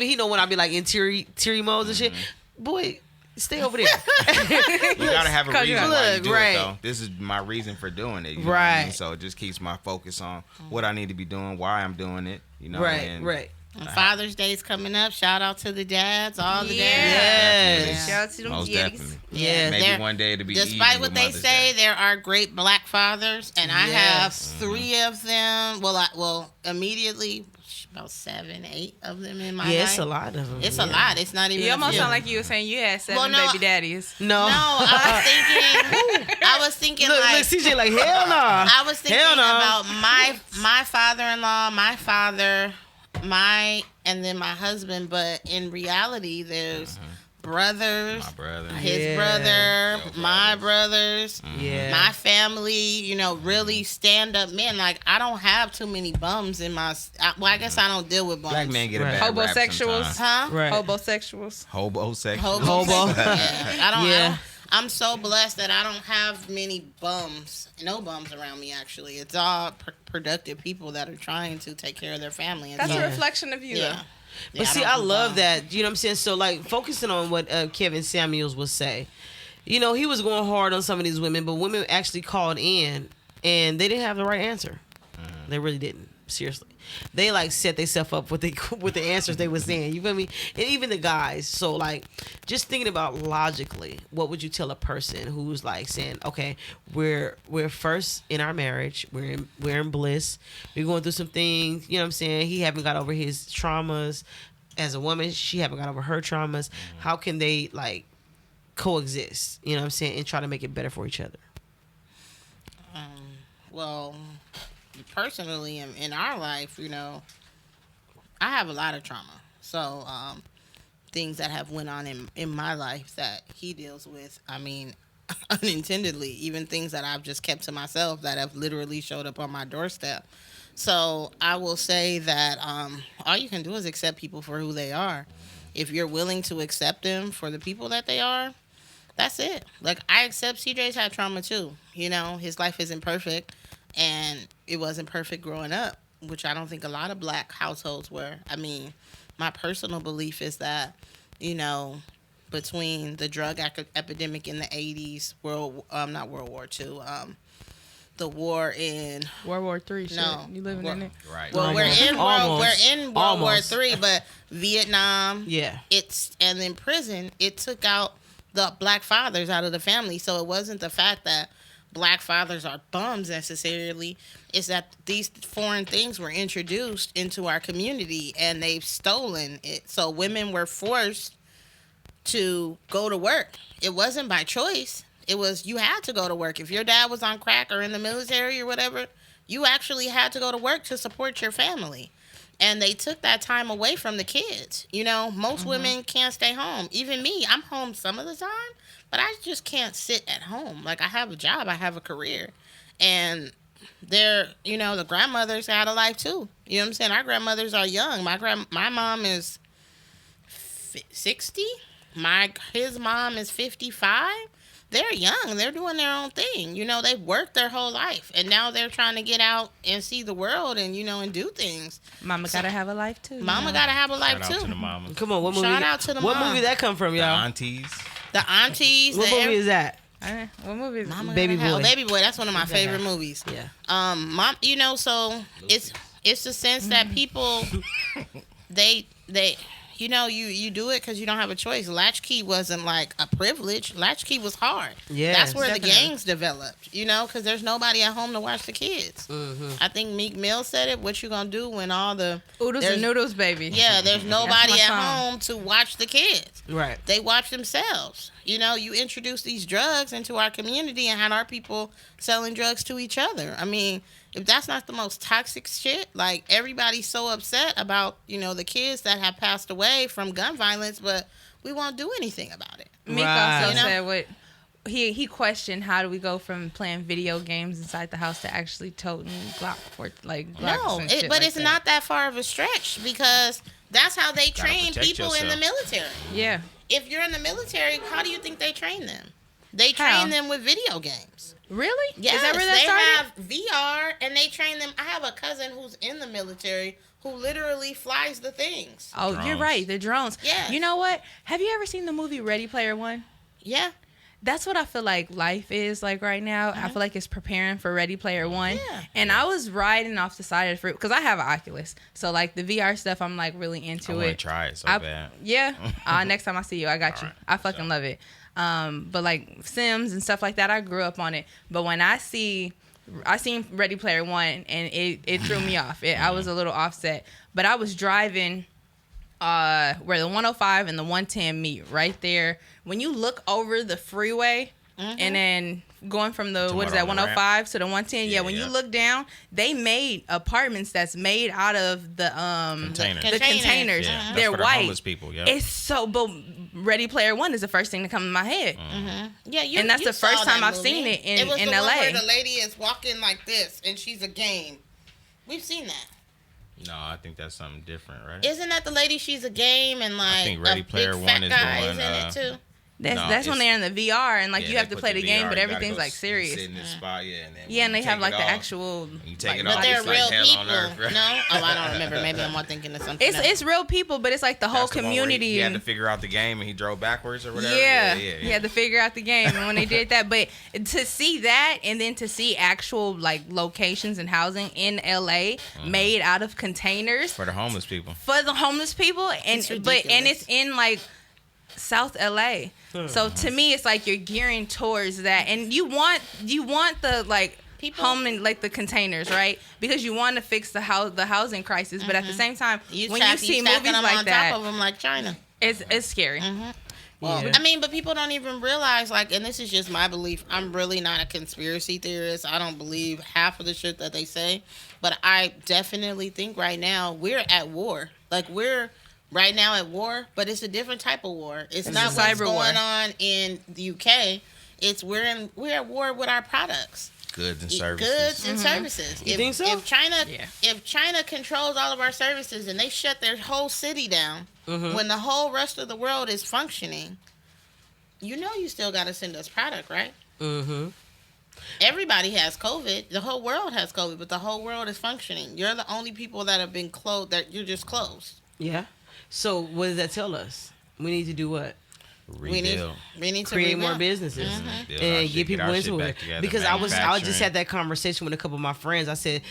he know when I be like in teary modes and shit. Boy, stay over there. You gotta have a Cause reason you- why you Look, do right. it, though. This is my reason for doing it. You know what I mean? Right. So it just keeps my focus on what I need to be doing, why I'm doing it. You know. Right, and right. And Father's Day's coming up. Shout out to the dads, all the dads. Yes. Shout out to them Most kiddies. definitely. Yeah. Maybe They're- one day it'll be Despite even what with they Mother's say, Day. there are great black fathers, and I have Yes. 3 of them. Well, immediately about 7, 8 of them in my Yeah, life. it's a lot of them. It's yeah. a lot. It's not even. You a almost few. sound like you were saying you had 7 Well, no, baby daddies. No. No, I was thinking. Look, like CJ like, hell no. I was thinking Hell no. about my father-in-law, my father, and then my husband. But in reality, there's brothers, My brother. his Yeah. brother, Your my brothers, Yeah. my family. You know, really stand-up men. Like I don't have too many bums in my. I guess I don't deal with bums. Black men get a Right. bad rap Homosexuals. sometimes. Huh? Right. Homosexuals. Homosexual. Hobo. Hobo. Yeah. I Yeah. don't. I'm so blessed that I don't have many bums. No bums around me, actually. It's all productive people that are trying to take care of their family. And That's so, a reflection of you. yeah. But see, don't I do love bums. that. You know what I'm saying? So, like, focusing on what Kevin Samuels would say. You know, he was going hard on some of these women, but women actually called in, and they didn't have the right answer. They really didn't. Seriously, they like set themselves up with the answers they was saying. You feel me? And even the guys. So like, just thinking about logically, what would you tell a person who's like saying, okay, we're first in our marriage, we're in bliss, we're going through some things. You know what I'm saying? He haven't got over his traumas. As a woman, she haven't got over her traumas. How can they like coexist? You know what I'm saying? And try to make it better for each other. Well, personally, in our life, I have a lot of trauma. So, things that have went on in my life that he deals with, I mean, unintendedly, even things that I've just kept to myself that have literally showed up on my doorstep. So I will say that all you can do is accept people for who they are. If you're willing to accept them for the people that they are, that's it. Like, I accept CJ's had trauma too. His life isn't perfect, and it wasn't perfect growing up, which I don't think a lot of black households were. I mean, my personal belief is that, between the drug epidemic in the 80s, not World War II, the war in World War III. No, you living in it? Right. Well, we're in World War III, but Vietnam. Yeah. And then prison. It took out the black fathers out of the family. So it wasn't the fact that black fathers are bums necessarily. It's that these foreign things were introduced into our community and they've stolen it. So women were forced to go to work. It wasn't by choice. It was, you had to go to work. If your dad was on crack or in the military or whatever, you actually had to go to work to support your family. And they took that time away from the kids. Most women can't stay home. Even me, I'm home some of the time, but I just can't sit at home. Like, I have a job, I have a career. And the grandmothers had a life too. You know what I'm saying? Our grandmothers are young. My mom is 60. His mom is 55. They're young. They're doing their own thing. They've worked their whole life. And now they're trying to get out and see the world and, and do things. Mama gotta have a life too. Mama gotta have a life Shout too. out to the mamas. Come on, what movie? Shout out to the What mom. movie that come from, The y'all? aunties. The aunties. What movie is that? What movie is it? Mama Baby gotta have- Boy. Baby Boy. That's one of my favorite movies. Yeah. Mom, so it's the sense that people, they you do it because you don't have a choice. Latchkey wasn't like a privilege. Latchkey was hard. Yeah, that's where definitely. the gangs developed. Because there's nobody at home to watch the kids. Mm-hmm. I think Meek Mill said it. What you gonna do when all the Oodles and noodles, baby. yeah, there's nobody my at song. home to watch the kids. Right. They watch themselves. You introduce these drugs into our community and had our people selling drugs to each other. I mean, if that's not the most toxic shit, like, everybody's so upset about, the kids that have passed away from gun violence, but we won't do anything about it. Meek Right. also You know? said what he questioned, how do we go from playing video games inside the house to actually toting Glocks No, and shit but like it's that. not that far of a stretch because that's how they train protect people in the yourself. military. Yeah. If you're in the military, how do you think they train them? They How? train them with video games. Really? Yes, Is that where that they started? have VR and they train them. I have a cousin who's in the military who literally flies the things. Oh, you're Drones. right. The drones. Yes. You know what? Have you ever seen the movie Ready Player One? Yeah. That's what I feel like life is like right now. I feel like it's preparing for Ready Player One. Yeah. And I was riding off the side of the fruit because I have an Oculus. So, like, the VR stuff, I'm, like, really into I want to it. try it so bad. Yeah. Next time I see you, I got you. Alright, I fucking love it. But, like, Sims and stuff like that, I grew up on it. But when I seen Ready Player One, and it threw me off. I was a little offset. But I was driving where the 105 and the 110 meet right there. When you look over the freeway and then going from the, To what is what, that, on the 105 to the 110, yeah, when you yeah. look down, they made apartments that's made out of the Containers. the containers. Yeah, that's They're for the white. homeless people, yeah. It's so, but Ready Player One is the first thing to come in my head. Yeah, And that's you the first saw time that I've seen movie. it in was the LA. One where the lady is walking like this and she's a game. We've seen that. No, I think that's something different, right? Isn't that the lady? She's a game and like think Ready a Player big One fat is the guy one, is in it too. That's when they're in the VR and like you have to play the game, but you gotta everything's go like serious. Sit in this spot, and then Yeah, and they have take like it the off, actual. you take it like, off, But they're it's like real hell people. on earth, right? No? Oh, I don't remember. Maybe I'm thinking of something else. It's real people, but it's like the whole That's the one where community. He had to figure out the game, and he drove backwards or whatever. Yeah, he had to figure out the game, and when they did that, but to see that, and then to see actual like locations and housing in LA made out of containers For the homeless people. It's and it's in like South LA. So to me, it's like you're gearing towards that, and you want the like People- home and like the containers, right? Because you want to fix the housing crisis, but at the same time, when you see movies them like on that, top of them like China. it's scary. Well, Yeah. I mean, but people don't even realize, like, and this is just my belief. I'm really not a conspiracy theorist. I don't believe half of the shit that they say. But I definitely think right now we're at war. Like, we're right now at war, but it's a different type of war. It's not a what's cyber war. going on in the UK. It's we're at war with our products. Goods and services. Goods and services. You think so? If China, Yeah. if China controls all of our services and they shut their whole city down, when the whole rest of the world is functioning, you still got to send us product, right? Mm-hmm. Everybody has COVID. The whole world has COVID, but the whole world is functioning. You're the only people that have been closed. That you're just closed. Yeah. So what does that tell us? We need to do what? Rebuild. We need to Create more rebuild. business Build our and shit, get people our into shit it. back together, Because I just manufacturing. had that conversation with a couple of my friends. I said,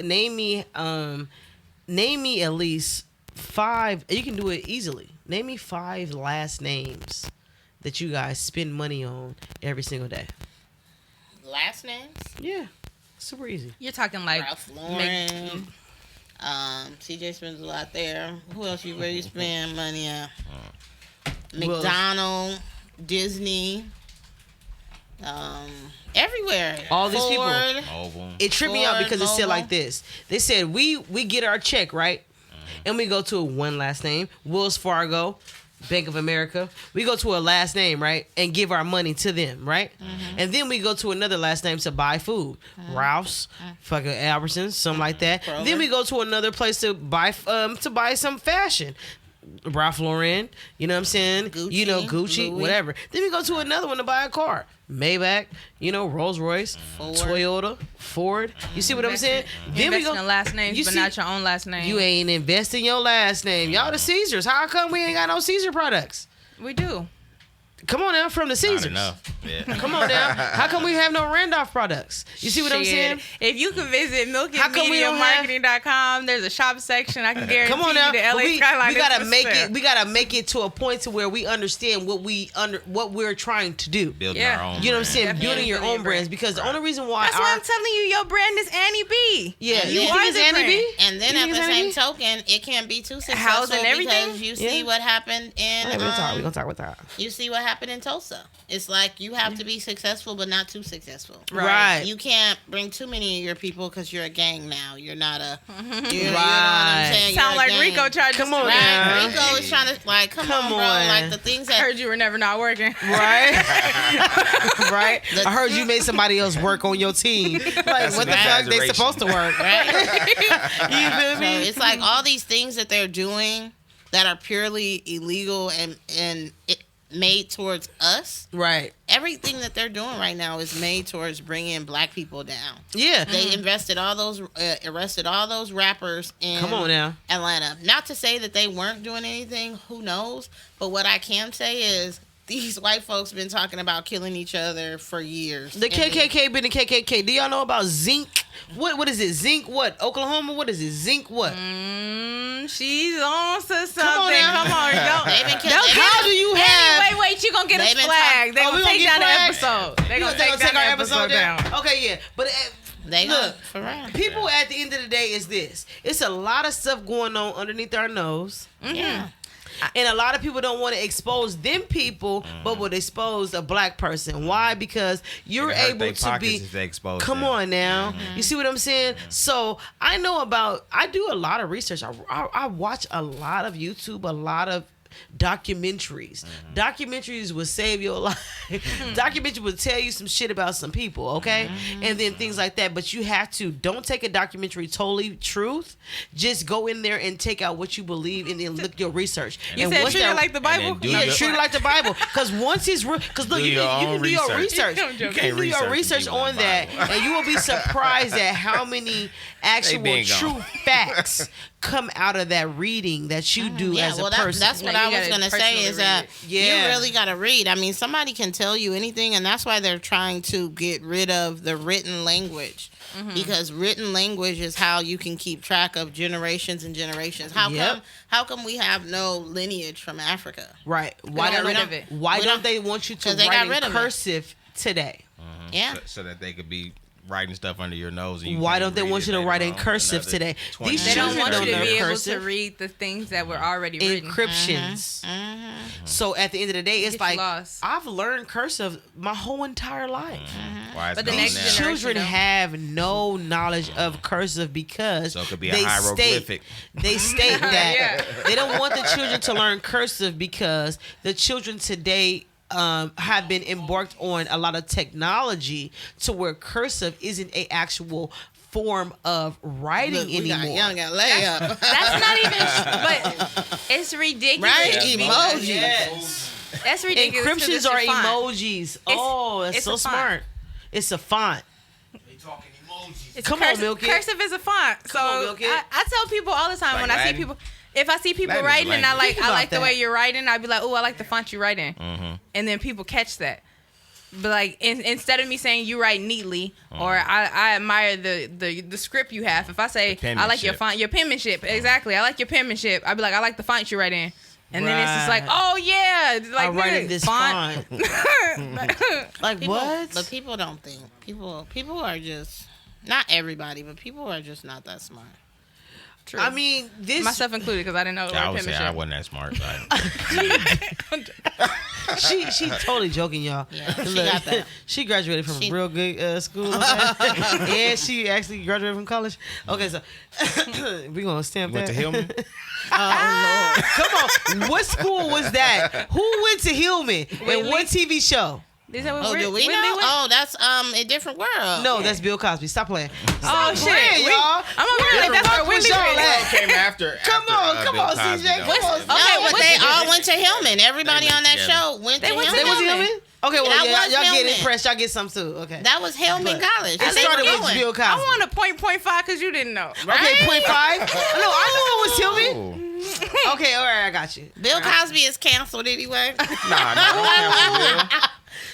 name me at least 5. You can do it easily. Name me 5 last names that you guys spend money on every single day. Last names: Yeah, super easy. You're talking like Ralph Lauren. CJ spends a lot there. Who else where you spend money at? McDonald's, Disney, everywhere. All these people. Ford. Mobile. It tripped me out Ford, because it said Mobile. like this. They said we get our check, right? And we go to one last name, Wells Fargo, Bank of America. We go to a last name, right? And give our money to them, right? And then we go to another last name to buy food. Ralph's, fucking Albertsons, something like that. Kroger. Then we go to another place to buy some fashion. Ralph Lauren, you know what I'm saying? Gucci, Gucci, Louis. whatever. Then we go to another one to buy a car. Maybach, Rolls Royce, Ford. Toyota, Ford. You see what I'm saying? Then we investing in last names, You but see- not your own last name. You ain't investing your last name. Y'all the Caesars. How come we ain't got no Caesar products? We do. Come on now, from the Not Caesars. enough. Yeah. Come on now. How come we have no Randolph products? You see what I'm Shit. saying? If you can visit How come we don't have- milkandmediamarketing.com, there's a shop section. I can guarantee Come on now. you the LA But we skyline gotta is make for sale. it. We gotta make it to a point to where we understand what we're trying to do. Building Yeah. our own. You know what I'm saying? brand. Definitely Building your building own your brands brand. because the only reason why That's why I'm telling you, your brand is Annie B. yeah, And you then- think it's the Annie B? brand. And then You at think the it's Annie same B? token, it can't be too successful Housing, everything? because you see Yeah. what happened in Hey, we're gonna talk with that. you see what happened in Tulsa. It's like you have to be successful, but not too successful. Right. You can't bring too many of your people because you're a gang now. You're not a. You know what Right. I'm saying? Sound You're a like gang. Rico charges. Come on to now. Right? Rico is trying to come on, bro. on. Like the things I that heard you were never not working. Right? Right? I heard you made somebody else work on your team. Like, what the right. fuck? They supposed to work. right. You feel So me? it's like all these things that they're doing that are purely illegal and it made towards us. Right. Everything that they're doing right now is made towards bringing black people down. Yeah. They arrested all those rappers in Come on now. Atlanta. Not to say that they weren't doing anything, who knows? But what I can say is these white folks been talking about killing each other for years. The And KKK been the KKK. Do y'all know about Zinc? What is it? Zinc what? Oklahoma? What is it? Zinc what? She's on to something. on now. Come on, They've been don't. killing. How do you have... Wait. You gonna get They us been flagged? They Oh, we gonna gonna take get down the flagged? episode. They gonna take down our the episode down. Okay, yeah. But They look, for real. people at the end of the day is this. It's a lot of stuff going on underneath our nose. Yeah. And a lot of people don't want to expose them people, but would expose a black person. Why? Because you're It'll hurt able they to pockets be. if they expose Come them. on now. You see what I'm saying? So I do a lot of research. I watch a lot of YouTube, a lot of documentaries. Documentaries will save your life. Documentaries will tell you some shit about some people, okay? And then things like that. But you have to, don't take a documentary totally truth. Just go in there and take out what you believe and then look your research. You and said once treat it that- like the Bible? do Yeah, your- treat it like the Bible. Because once it's because look, Do you your can own do your research. research. I'm joking. You You can can't do your research research people on in that, Bible. and you will be surprised at how many actual been true gone. facts come out of that reading that you do Yeah, as well, a person. that's what Like, I you was gotta gonna say personally is read that it. Yeah. you really gotta read. I mean, somebody can tell you anything, and that's why they're trying to get rid of the written language, because written language is how you can keep track of generations and generations. Yep. How come we have no lineage from Africa? Right? Why Why got rid don't of it? Why We don't don't- they want you to 'cause they write got in rid of it. cursive today? Yeah. So that they could be writing stuff under your nose. And you Why can't don't they read want it you to later write in on, cursive another today? 20 These They don't children want you to don't know be able cursive. to read the things that were already written. Encryptions. So at the end of the day, it's Get you like lost. I've learned cursive my whole entire life. Why is But the it next now? generation- Children don't. have no knowledge of cursive because So it could be a they hieroglyphic. they state that Yeah. they don't want the children to learn cursive because the children today have been embarked on a lot of technology to where cursive isn't a actual form of writing Look, we got anymore. young and layup. That's not even. But it's ridiculous. Right? because- Emojis. Yes. That's ridiculous. 'cause Encryptions it's a are font. emojis. Oh, that's it's so a font. smart. It's a font. It's Come cursive, on, Milk It. Cursive is a font. So on, Milk It. I tell people all the time Like when I see Latin? people, if I see people Latin is writing and I language. like Think I about like the way that. you're writing, I'd be like, oh, I like the font you write in, and then people catch that. But like instead of me saying you write neatly or I admire the script you have, if I say The I like your penmanship. font, your penmanship, exactly, I like your penmanship, I'd be like I like the font you write in. And then it's just like, Right. oh yeah, like I write in nigga, this font. Like People, what? But people don't think. People are just, not everybody, but people are just not that smart. True. I mean, this myself included because I didn't know the I word would say I penmanship. wasn't that smart. But she totally joking, y'all. Yeah, she Look, got that. she graduated from She- a real good school, okay? And she actually graduated from college. Okay, so we gonna stamp you went that. to Hillman? Come on, what school was that? Who went to Hillman and what TV show? Is that what Oh, do we Whitney know? went? Oh, that's a different world. No, that's Bill Cosby. Stop playing. Oh, shit. Playing, y'all. I'm over here like that's where was Whitney y'all went. at? Came after. Come on, after, come Bill on, Cosby, CJ. though. Come on. Okay, Okay, but they all went to Hillman. Everybody They on went that together. show went to They went to Hillman. They was Hillman? Okay, well, That yeah, was y'all get Hillman. impressed. Y'all get some too. Okay. That was Hillman But College. it That's started what with they Bill doing. Cosby. I want a .5 because you didn't know. Okay, Right? 0.5. No, I knew it was Hillman. Ooh. Okay, all right, I got you. Bill Cosby is canceled anyway. Nah, no.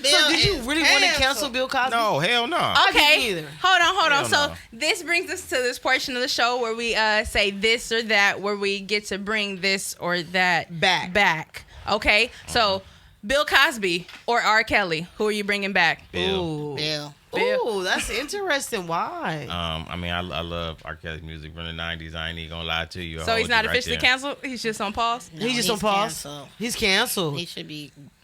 So did you really want to cancel Bill Cosby? No, hell no. I didn't Okay, either. hold on. Hell So no. this brings us to this portion of the show where we say this or that, where we get to bring this or that Back. Okay, so Bill Cosby or R. Kelly, who are you bringing back? Bill. Bill. Ooh, that's interesting. Why? I mean, I love R. Kelly's music from the '90s. I ain't even gonna lie to you. I'll So he's hold not you right officially there. canceled. He's just on pause. No, He's just on pause. canceled. He's canceled.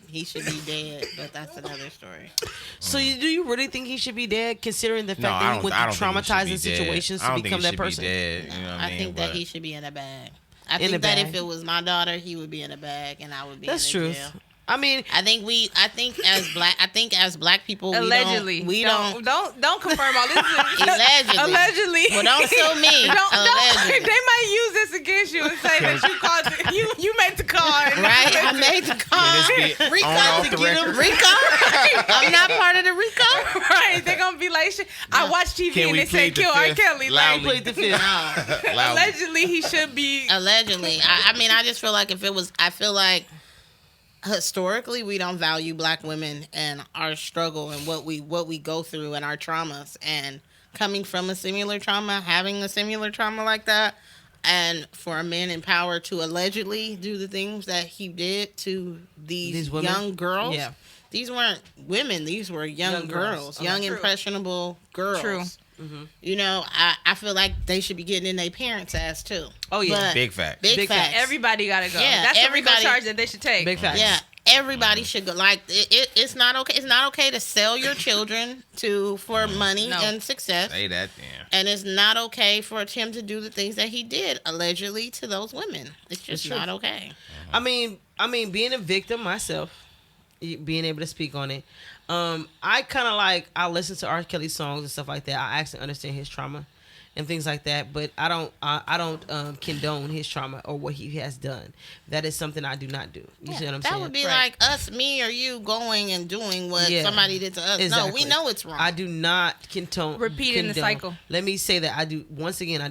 He should be dead, but that's another story. So do you really think he should be dead, considering the fact No, that I he don't. went I through don't think he should traumatizing be dead. situations I to don't become think he that should person? Be dead, you know what I mean? think that But- he should be in a bag. I In a think that bag. if it was my daughter, he would be in a bag, and I would be. That's in the truth. jail. I mean, I think as black people, Allegedly, we don't. don't confirm all this. Allegedly. Allegedly. Well, don't sue me. Don't. Allegedly. They might use this against you and say that you called. You made the call. Right, I made the call. Can this be Rico, on off the to get him. record? Rico. I'm not part of the Rico. Right, they're gonna be like, shit. I watched TV Can and we they said plead the kill R. fifth Kelly. Like, loudly? played the fifth. No. Loudly. allegedly, he should be. Allegedly. I mean, I just feel like I feel like historically we don't value black women and our struggle and what we go through and our traumas, and coming from a similar trauma, having a similar trauma like that, and for a man in power to allegedly do the things that he did to these women? young girls. Yeah. These weren't women, these were young girls. girls, Okay. young True. impressionable girls. True. You know, I feel like they should be getting in their parents' ass too. Oh, yeah. But- Big fact. Big Big facts. fact. Everybody gotta go. Yeah, That's the Rico everybody- charge that they should take. Big facts. Yeah, Everybody should go. Like it's not okay. It's not okay to sell your children for money and success. Say that then. And it's not okay for him to do the things that he did allegedly to those women. It's just not okay. I mean, being a victim myself, being able to speak on it, I kind of I listen to R. Kelly songs and stuff like that. I actually understand his trauma and things like that, but I don't condone his trauma or what he has done. That is something I do not do. You see what I'm saying? That would be like us, me or you going and doing what somebody did to us. Exactly. No, we know it's wrong. I do not condone Repeating the cycle. Let me say that I do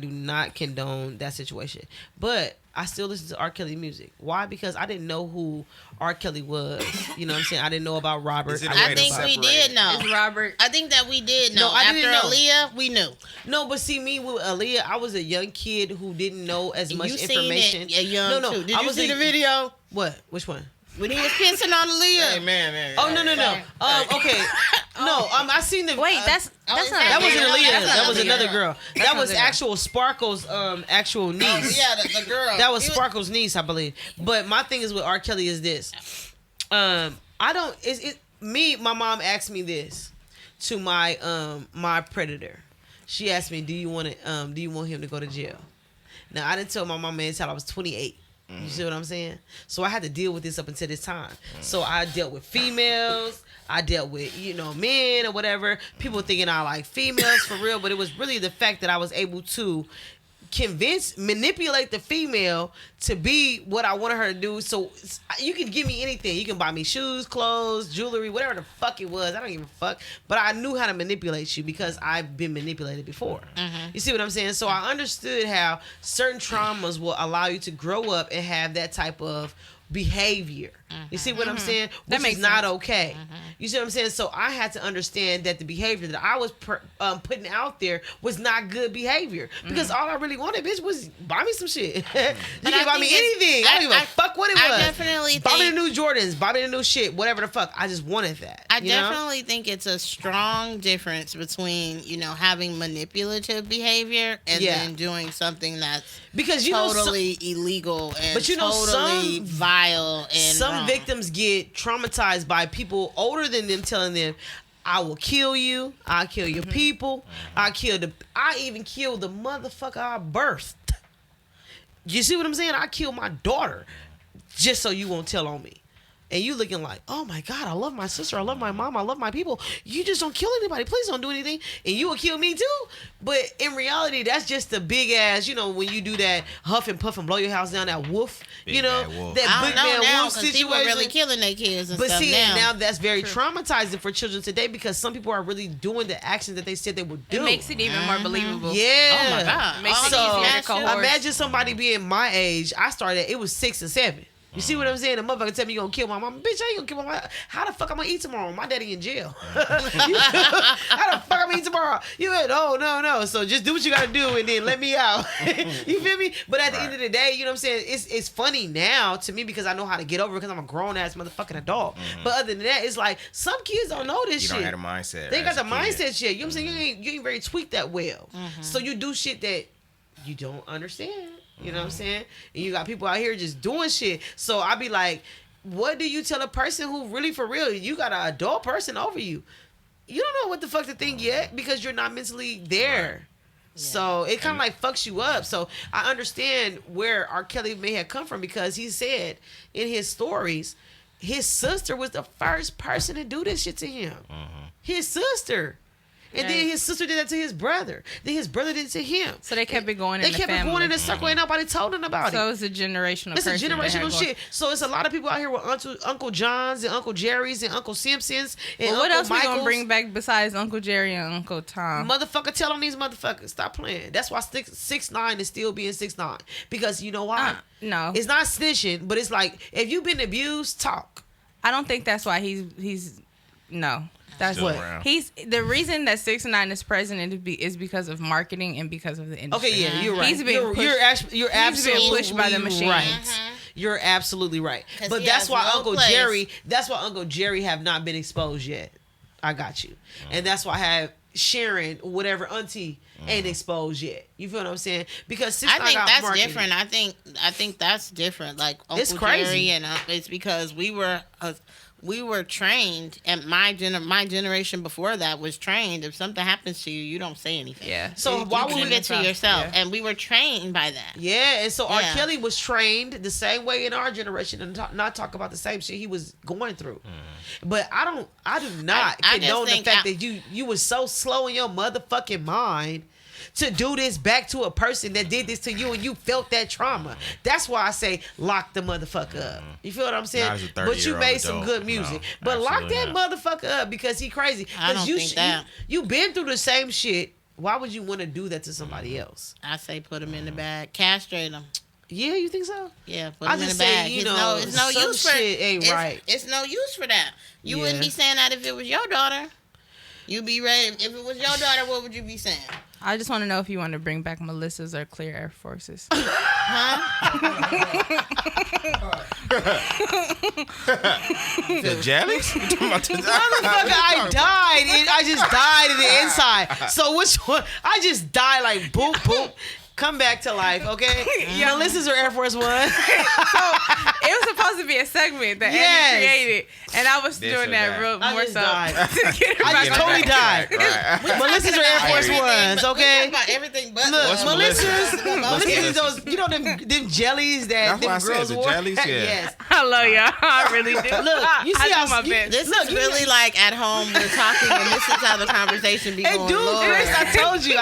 not condone that situation. But I still listen to R. Kelly music. Why? Because I didn't know who R. Kelly was. You know what I'm saying? I didn't know about Robert. I think we did know. It's Robert. I think that we did know. No, I After didn't know. Aaliyah, we knew. No, but see, me with Aaliyah, I was a young kid who didn't know as much You information. seen it young no, too. Did I you was see the video? What? Which one? When he was pissing on Aaliyah. Hey, man. Oh, no. Okay. No, I seen the. Wait, that's not. That wasn't Aaliyah. That's That not was Aaliyah. another girl. That was another girl. actual Sparkle's actual niece. Yeah, the girl. That was Sparkle's niece, I believe. But my thing is with R. Kelly is this. I don't. My mom asked me this to my predator. She asked me, do you want him to go to jail? Now I didn't tell my mom until I was 28. You see what I'm saying? So I had to deal with this up until this time. So I dealt with females. I dealt with, men or whatever. People thinking I like females for real, but it was really the fact that I was able to manipulate the female to be what I wanted her to do. So you can give me anything. You can buy me shoes, clothes, jewelry, whatever the fuck it was. I don't give a fuck. But I knew how to manipulate you because I've been manipulated before. You see what I'm saying? So I understood how certain traumas will allow you to grow up and have that type of behavior. You see what I'm saying? That Which makes is not sense. okay. You see what I'm saying? So I had to understand that the behavior that I was putting out there was not good behavior because all I really wanted, bitch, was buy me some shit. You can buy me anything. I don't give a fuck what it was. I definitely buy me think the new Jordans, buy me the new shit, whatever the fuck. I just wanted that. I definitely think it's a strong difference between, having manipulative behavior and then doing something that's because totally illegal and but totally some vile and some wrong. victims get traumatized by people older than them telling them, I will kill you, I'll kill your people, I even kill the motherfucker I birthed. You see what I'm saying? I kill my daughter just so you won't tell on me. And you looking like, oh my God, I love my sister, I love my mom, I love my people. You just don't kill anybody. Please don't do anything. And you will kill me too. But in reality, that's just a big ass, when you do that huff and puff and blow your house down, that wolf, Big bad wolf. that I big don't know man now wolf because situation. people are really killing their kids and But stuff see, now. that's very traumatizing for children today because some people are really doing the actions that they said they would do. It makes it even more believable. Yeah. Oh my God. Makes it So, easier to coerce. imagine somebody being my age. I started, it was 6 and 7. You see what I'm saying? The motherfucker tell me you gonna kill my mom. Bitch, I ain't gonna kill my mom. How the fuck I'm gonna eat tomorrow? My daddy in jail. How the fuck I'm gonna eat tomorrow? You went, no. So just do what you gotta do and then let me out. You feel me? But at the end of the day, you know what I'm saying? It's funny now to me because I know how to get over it because I'm a grown ass motherfucking adult. But other than that, it's like some kids don't know this You shit. don't have a mindset. They got as the a kid. mindset shit. You know what I'm saying? You ain't very tweaked that well. So you do shit that you don't understand. You know what I'm saying? And you got people out here just doing shit. So I be like, what do you tell a person who really for real, you got an adult person over you? You don't know what the fuck to think yet because you're not mentally there. So it kind of like fucks you up. So I understand where R. Kelly may have come from because he said in his stories, his sister was the first person to do this shit to him. His sister. And then his sister did that to his brother. Then his brother did it to him. So they kept it going in They the kept family. it going in a circle. Ain't nobody told them about So it. it's a generational It's a curse that they generational had going. shit. So it's a lot of people out here with Uncle Johns and Uncle Jerry's and Uncle Simpsons and Well, what Uncle else we gonna Michaels. bring back besides Uncle Jerry and Uncle Tom? Motherfucker, tell on these motherfuckers. Stop playing. That's why 6'9" is still being 6'9". Because you know why? No, It's not snitching, but it's like, if you've been abused, talk. I don't think that's why he's no. That's Still what around. he's. The reason that 6ix9ine is president is because of marketing and because of the industry. Okay, yeah, you're right. He's being pushed. You're absolutely pushed by the machine. right. You're absolutely right. 'Cause But he that's has why no Uncle place. Jerry. That's why Uncle Jerry have not been exposed yet. I got you, and that's why Sharon, whatever auntie ain't exposed yet. You feel what I'm saying? Because I think that's marketing. different. I think that's different. Like Uncle It's crazy. Jerry, and it's because we were trained, and my generation before that was trained. If something happens to you, you don't say anything. Yeah. So You why would keep we it to yourself? Yeah. And we were trained by that. Yeah, and so R. Yeah. Kelly was trained the same way in our generation and not talk about the same shit he was going through. But I do not I just condone the think fact that you was so slow in your motherfucking mind to do this back to a person that did this to you and you felt that trauma. That's why I say lock the motherfucker up. You feel what I'm saying? Not as a But you 30-year-old made some adult. good music. No, but lock that absolutely motherfucker up because he crazy. I don't 'Cause think that. you been through the same shit. Why would you want to do that to somebody else? I say put them in the bag, castrate them. Yeah, you think so? Yeah, put I them in the just say, bag. you It's know, it's no some use for shit ain't right. It's no use for that. You Yeah. wouldn't be saying that if it was your daughter. You'd be ready. If it was your daughter, what would you be saying? I just want to know if you want to bring back Melissa's or Clear Air Forces. The jellies? You talking about the Motherfucker, I just died in the inside. So which one? I just died like boop, boop. Come back to life, okay? Yeah. Melissa's or Air Force One. It was supposed to be a segment that Yes. Eddie created, and I was This doing or that that. real I more just so died. to get it I back just on totally track. died. Right. Melissa's or Air Force Ones, We okay? talking about everything but Look, What's Melissa's Melissa's? those, you know them jellies that That's why I them said girls the wore? jellies, yeah. Yes. I love y'all. I really do. Look, you see I how do my best. This Look, is you- really like at home we're talking, and this is how the conversation be Hey, going. dude, Lord. Chris, I told you,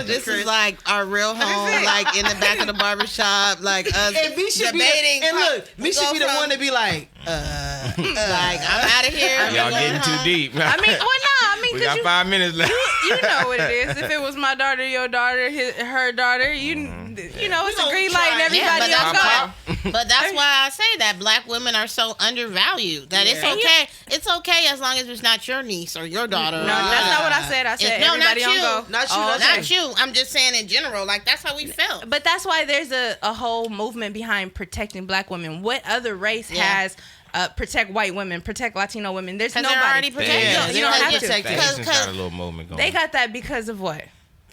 This Chris. is like our real home, like in the back of the barbershop, like us And me should be debating. and look, We me should go be the from, one to be like, like I'm out of here. Y'all I'm getting going too home. deep. I mean, well, no, I mean, we 'cause got 5 minutes left. you know what it is. If it was my daughter, your daughter, her daughter, you know, it's a gonna green light, and try. everybody Yeah, else but go. But that's why I say that black women are so undervalued. That it's Yeah. okay. It's okay as long as it's not your niece or your daughter. No, that's not what I said. I said No, not everybody you. don't go. Not you, Oh, not okay. Not you. I'm just saying in general. Like that's how we felt. But that's why there's a whole movement behind protecting black women. What other race Yeah. has protect white women, protect Latino women? There's 'Cause nobody. they're already protected. Yeah, you don't have to. protect The it. Asians got a little movement going. They got that because of what?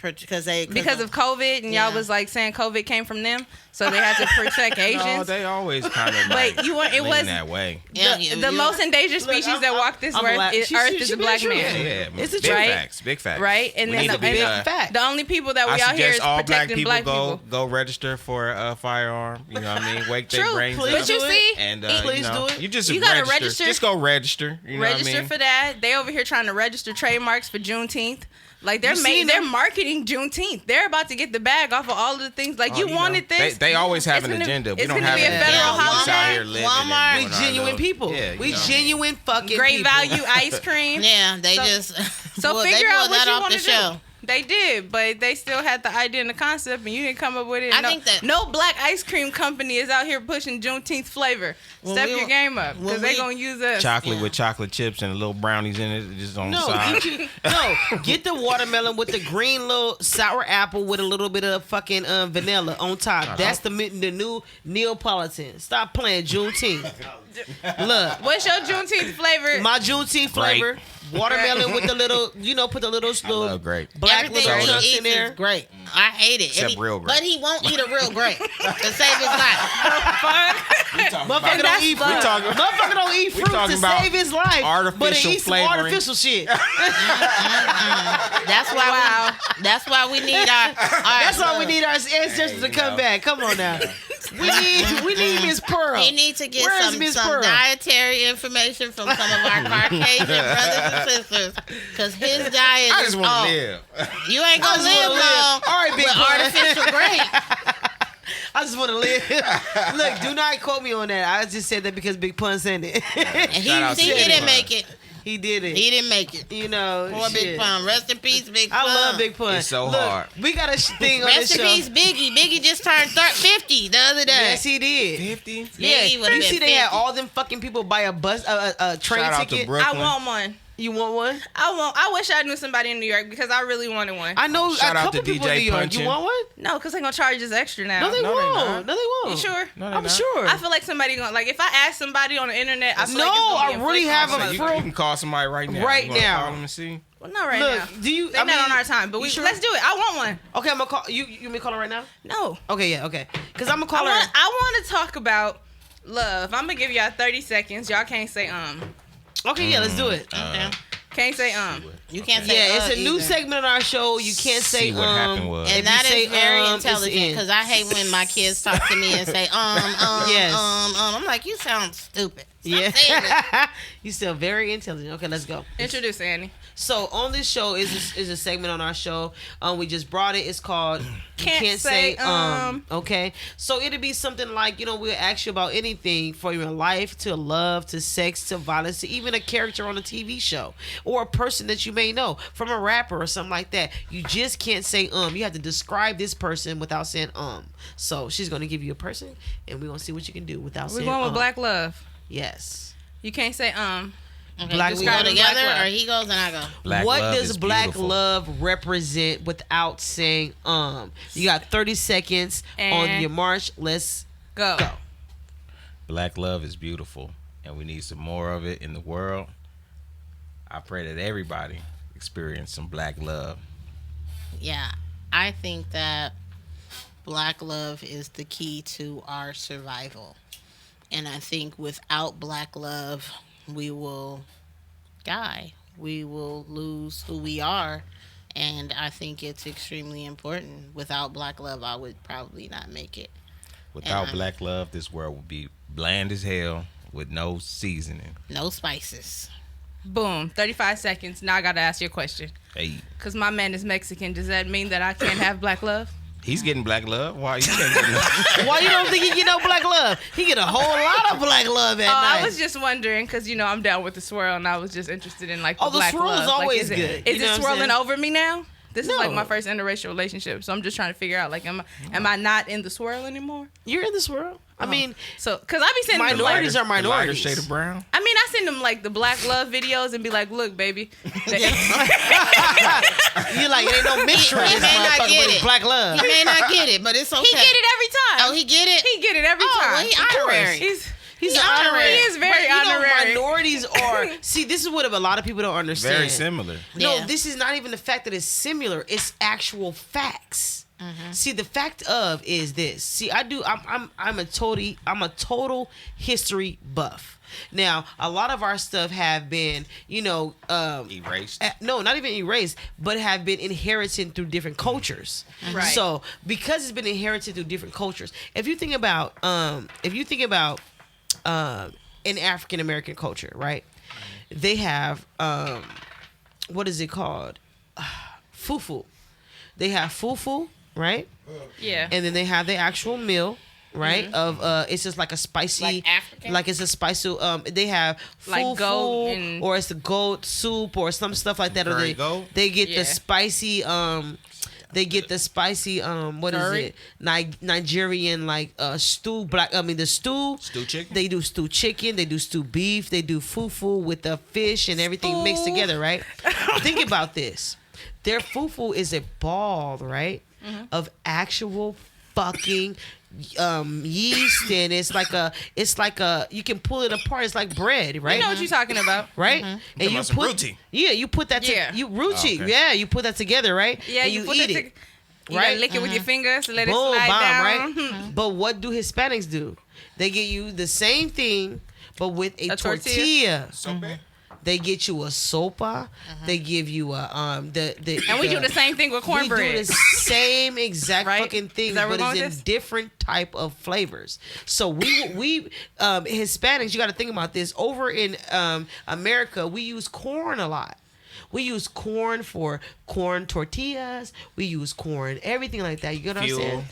Because Because of COVID, and y'all Yeah. was like saying COVID came from them, so they had to protect Asians. No, they always kind of But you want- it lean was- that way. The most endangered species I'm- that walk this I'm earth black. is She- Earth she- is she a black been man. true. Yeah, It's the big truth. facts. Big facts. Right? And We then need the, to be, and fact. the only people that we I out here suggest is all black protecting people black go people. go register for a firearm. You know what I mean? Wake their True, brains please up. but you do it. see, And Please you know, do it. you just You gotta register. register. Just go register. You know register what I mean? for that. They over here trying to register trademarks for Juneteenth. Like they're You seen they're them? marketing Juneteenth. They're about to get the bag off of all of the things. Like you know, wanted this. They always have It's an gonna- agenda. We it's don't gonna have be a an federal agenda. We just out holiday. here living Walmart. and We doing our genuine little- people. Yeah, you We know. genuine fucking Great people. value ice cream. Yeah, they So- just So they figure out pulled what that you off want the to show. do. They did, but they still had the idea and the concept, and you didn't come up with it. I no, think that- no black ice cream company is out here pushing Juneteenth flavor. When Step we your were- game up, when because they we- gonna use us. Chocolate Yeah. with chocolate chips and little brownies in it, just on the No, side. get the watermelon with the green little sour apple with a little bit of fucking vanilla on top. That's the new Neapolitan. Stop playing Juneteenth. Look, What's your Juneteenth flavor? my Juneteenth flavor, watermelon with the little, put the little love grape. black Everything little he chunks eats in there. is great. I hate it. Except And real grape. But he won't eat a real grape to save his life. Motherfucker don't eat fruit. talking- Motherfucker don't eat we fruit talking to about save his life. But artificial he eats some flavoring. artificial shit. That's why. Wow. That's why we need our. That's why we need our ancestors to come back. Come on now. We need Miss Pearl. We need to get Where is some Miss Pearl? dietary information from some of our Caucasian brothers and sisters, because his diet I is just want off. to live. You ain't I gonna just live wanna long live. All right, big with boy. artificial grape. I just want to live. Look, do not quote me on that. I just said that because Big Pun said it. And he Shout out to didn't Big Pun. make it. He did it. He didn't make it. You know, Poor Big shit. Pun. Rest in peace, Big Pun. I love Big Pun. It's so Look, hard. We got a thing on this Rest in show. peace, Biggie. Biggie just turned 50 the other day. Yes, he did. 50? Yeah, Biggie would've you been see, they had 50. all them fucking people buy a train Shout out to ticket. Brooklyn. I want one. You want one? I wish I knew somebody in New York because I really wanted one. I know Shout a out couple to people in DJ New York. Punchin'. You want one? No, because they're gonna charge us extra now. No, they No, they won't. not. No, they won't. You sure? No, they I'm not. sure. I feel like somebody gonna like if I ask somebody on the internet. I feel No, like it's gonna be I a really flick have off a my- You Bro. can call somebody right now. Right You wanna now. Call them and see. Well, not right Look, now. do you? They're not on our time, but you sure? let's do it. I want one. Okay, I'm gonna call you. You want me to call her right now? No, Okay, yeah, okay. Because I'm gonna call her. I want to talk about love. I'm gonna give y'all 30 seconds. Y'all can't say Okay, yeah, let's do it. Can't say You can't say Yeah, it's a new either. segment on our show. You can't say See what happened was. If And that you say, is very it's the intelligent end. because I hate when my kids talk to me and say Yes. I'm like, you sound stupid. Stop saying it. Yeah, you still very intelligent. Okay, let's go. introduce Annie. So on this show is a segment on our show. We just brought it. It's called You Can't Say, Okay, so it'll be something like we'll ask you about anything from your life to love to sex to violence to even a character on a TV show or a person that you may know from a rapper or something like that. You just can't say You have to describe this person without saying So she's gonna give you a person, and we're gonna see what you can do without We're saying going with Black Love. Yes. You can't say Okay, Black do we love. go together Black love. or he goes and I go? Black what love does is black beautiful. love represent without saying You got 30 seconds on And- your march. Let's go. go. Black love is beautiful, and we need some more of it in the world. I pray that everybody experience some black love. Yeah, I think that black love is the key to our survival. And I think without black love, we will die. We will lose who we are. And I think it's extremely important. Without black love, I would probably not make it. Without And black love, this world would be bland as hell with no seasoning. No spices. Boom. 35 seconds. Now I gotta ask you a question. Hey, Cause my man is Mexican. Does that mean that I can't have black love? he's getting black love. Why you can't get love? Why you don't think he get no black love? He get a whole lot of black love at Oh, night. I was just wondering, cause I'm down with the swirl, and I was just interested in like the Oh, the black swirl is love. always like, good. Is You know it what I'm swirling saying? over me now? This is like No. my first interracial relationship, so I'm just trying to figure out like, am I not in the swirl anymore? You're in this world. I mean, So, cause I be sending them like, minorities are The lighter minorities. shade of brown. I mean, I send them like the black love videos and be like, look, baby, You're like, it ain't no mystery. He This may not motherfucker get with it. black love. He may not get it, but it's okay. he get it every time. Oh, he get it? He get it every Oh, time. well, he Of course. honorary. He's He an honorary. He is very But, honorary. Minorities are. See, this is what a lot of people don't understand. Very similar. No, Yeah. this is not even the fact that it's similar. It's actual facts. Mm-hmm. See, the fact of is this. See, I'm a total history buff. Now, a lot of our stuff have been, Erased. no, not even erased, but have been inherited through different cultures. Right. So, because it's been inherited through different cultures, if you think about in African American culture, right? They have what is it called? Fufu. They have fufu, right? Yeah. And then they have the actual meal, right? Of it's just like a spicy, Like African? like it's a spicy. They have Like fufu, goat and- or it's the goat soup or some stuff like that. Or Curry they goat? they get Yeah. the spicy. They get the spicy. What is Curry? it? Nigerian stew. The stew. Stew chicken? They do stew chicken. They do stew beef. They do fufu with the fish and everything mixed Stew. together, right? Think about this. Their fufu is a ball, right, of actual fucking yeast, and it's like a you can pull it apart. It's like bread, right? You know what you're talking about. Right? Talking And you about some put roti. yeah, you put that Yeah. you ruchi, Oh, okay. yeah, you put that together, right? Yeah, and you put eat it. it. You Right? gotta lick it with your fingers, let Boom, it slide bomb, down. right? But what do Hispanics do? They get you the same thing, but with a, A tortilla? tortilla. So bad. They get you a sopa. They give you a the And we do the same thing with We cornbread. do the same exact Right? fucking thing, Is that where but we're it's going in with this? different type of flavors. So we Hispanics, you got to think about this. Over in America, we use corn a lot. We use corn for corn tortillas. We use corn, everything like that. You get what I'm saying?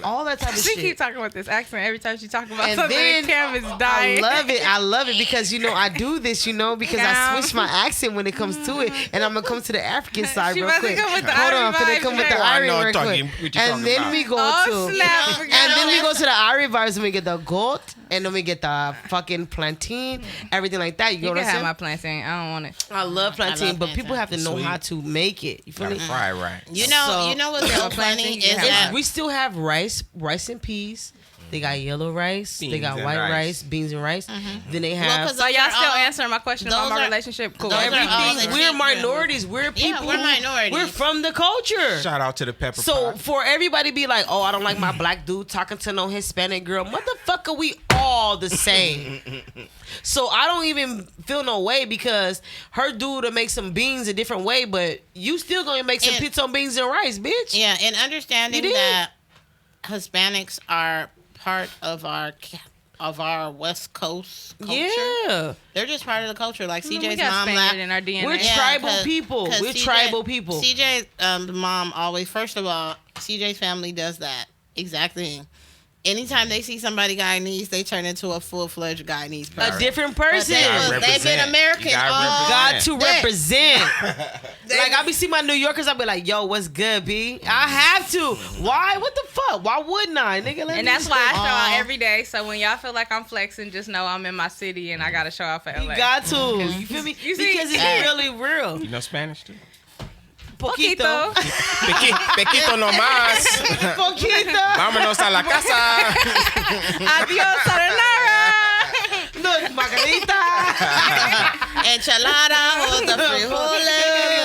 All that type of She shit. keep talking about this accent every time she talking about And something. then Cam is dying. I love it because I do this, because I switch my accent when it comes to it, and I'm gonna come to the African side She real about to quick. come with the Hold on, I'm Irie finna come with the vibes. I Irie know real what you're quick, talking and then about. we go Oh, to, snap. and then we go to the Irie vibes, and we get the goat, and then we get the fucking plantain, everything like that. You You know can what I'm have saying? my plantain. I don't want it. I love plantain, love but people have to know Sweet. how to make it. You feel Gotta me? fry right. You know what's so planting, funny you is have that We still have rice and peas. They got yellow rice. They Beans got and white rice. rice, beans and rice. Then they Well, have 'cause So y'all Those are still all- answering my question about those my are- relationship? Cool. those are all everything. the We're cheap minorities. We're people. we're minorities. We're from the culture. Shout out to the pepper So pot. for everybody be like, oh, I don't like my black dude talking to no Hispanic girl. Motherfucker, we all the same. So I don't even feel no way because her dude will make some beans a different way, but you still gonna make some And- pizza on beans and rice, bitch. Yeah, and understanding You did. that Hispanics are part of our West Coast culture. Yeah. They're just part of the culture. Like we CJ's got mom Spaniard laughed. in our DNA. We're tribal people. We're tribal people. CJ's mom always, first of all, CJ's family does that exact thing. Anytime they see somebody Guyanese, they turn into a full-fledged Guyanese person. A different But person. they've been Represent. American You gotta all Got to day. represent. Like I be see my New Yorkers, I be like, "Yo, what's good, B?" I have to. Why? What the fuck? Why wouldn't I, nigga? Let And me that's why I show Aw. out every day. So when y'all feel like I'm flexing, just know I'm in my city and I gotta show out for LA. You got to. You feel me? You see? Because it's Hey. really real. You know Spanish too? Poquito. Pequito nomás. Poquito. Vámonos a la casa. Adios, sayonara. Look, Margarita. Enchilada or the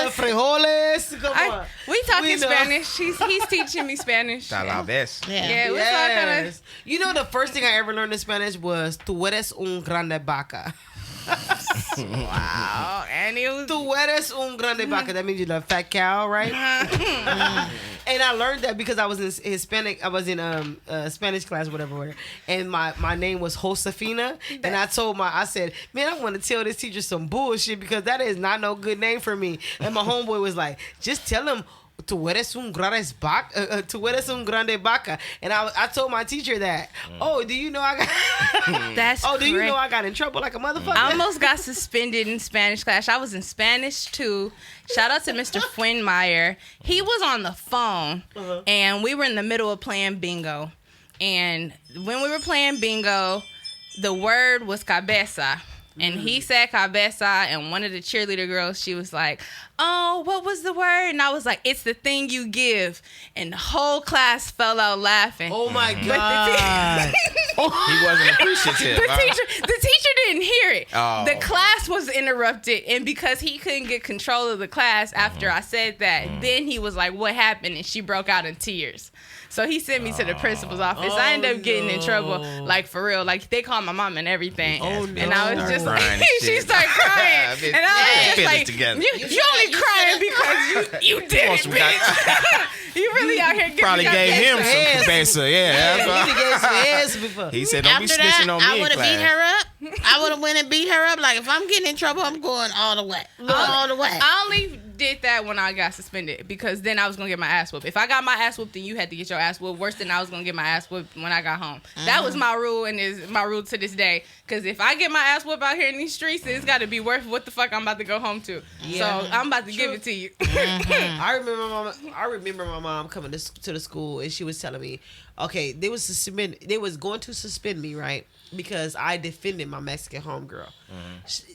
frijoles. Frijoles. Come on. We talking We know. Spanish. He's teaching me Spanish. Tal vez. Yeah, we're talking. Yes. You know the first thing I ever learned in Spanish was "Tu eres un grande vaca." Wow, and it was. Tu eres un grande vaca. That means you're a fat cow, right? And I learned that because I was in Hispanic. I was in Spanish class, whatever. And my name was Josefina. And I said, man, I want to tell this teacher some bullshit because that is not no good name for me. And my homeboy was like, just tell him. Tu eres un grande vaca. Tu eres un grande vaca. And I told my teacher that. Oh, do you know I got? That's Oh, do you correct. know I got in trouble like a motherfucker? I almost got suspended in Spanish class. I was in Spanish too. Shout out to Mr. Fuenmeyer. He was on the phone, and we were in the middle of playing bingo. And when we were playing bingo, the word was cabeza. And he said cabeza, and one of the cheerleader girls, she was like, oh, what was the word? And I was like, it's the thing you give. And the whole class fell out laughing. Oh my But God. He wasn't appreciative. The teacher didn't hear it. Oh. The class was interrupted, and because he couldn't get control of the class after I said that, then he was like, what happened? And she broke out in tears. So he sent me to the principal's office. I ended up getting in trouble, like for real. Like they called my mom and everything. Oh, And I was Start just crying like, and she shit. started crying. Bitch, And I was get just your like, feelings together. you only crying because you did it, bitch. You really out here giving Probably me gave him some Yes. cabeza. Yeah, that's Yeah, why. he gave some ass before. He said, "Don't be After snitching that, on me I in would have beat class." her up. I would have went and beat her up. Like, if I'm getting in trouble, I'm going all the way. All the way. I only did that when I got suspended because then I was gonna get my ass whooped. If I got my ass whooped, then you had to get your ass whooped. Worse than I was gonna get my ass whooped when I got home. That was my rule and is my rule to this day. Because if I get my ass whooped out here in these streets, it's got to be worth what the fuck I'm about to go home to. Yeah. So I'm about to give it to you. I remember my mom coming to the school and she was telling me, okay, they was going to suspend me, right? Because I defended my Mexican homegirl.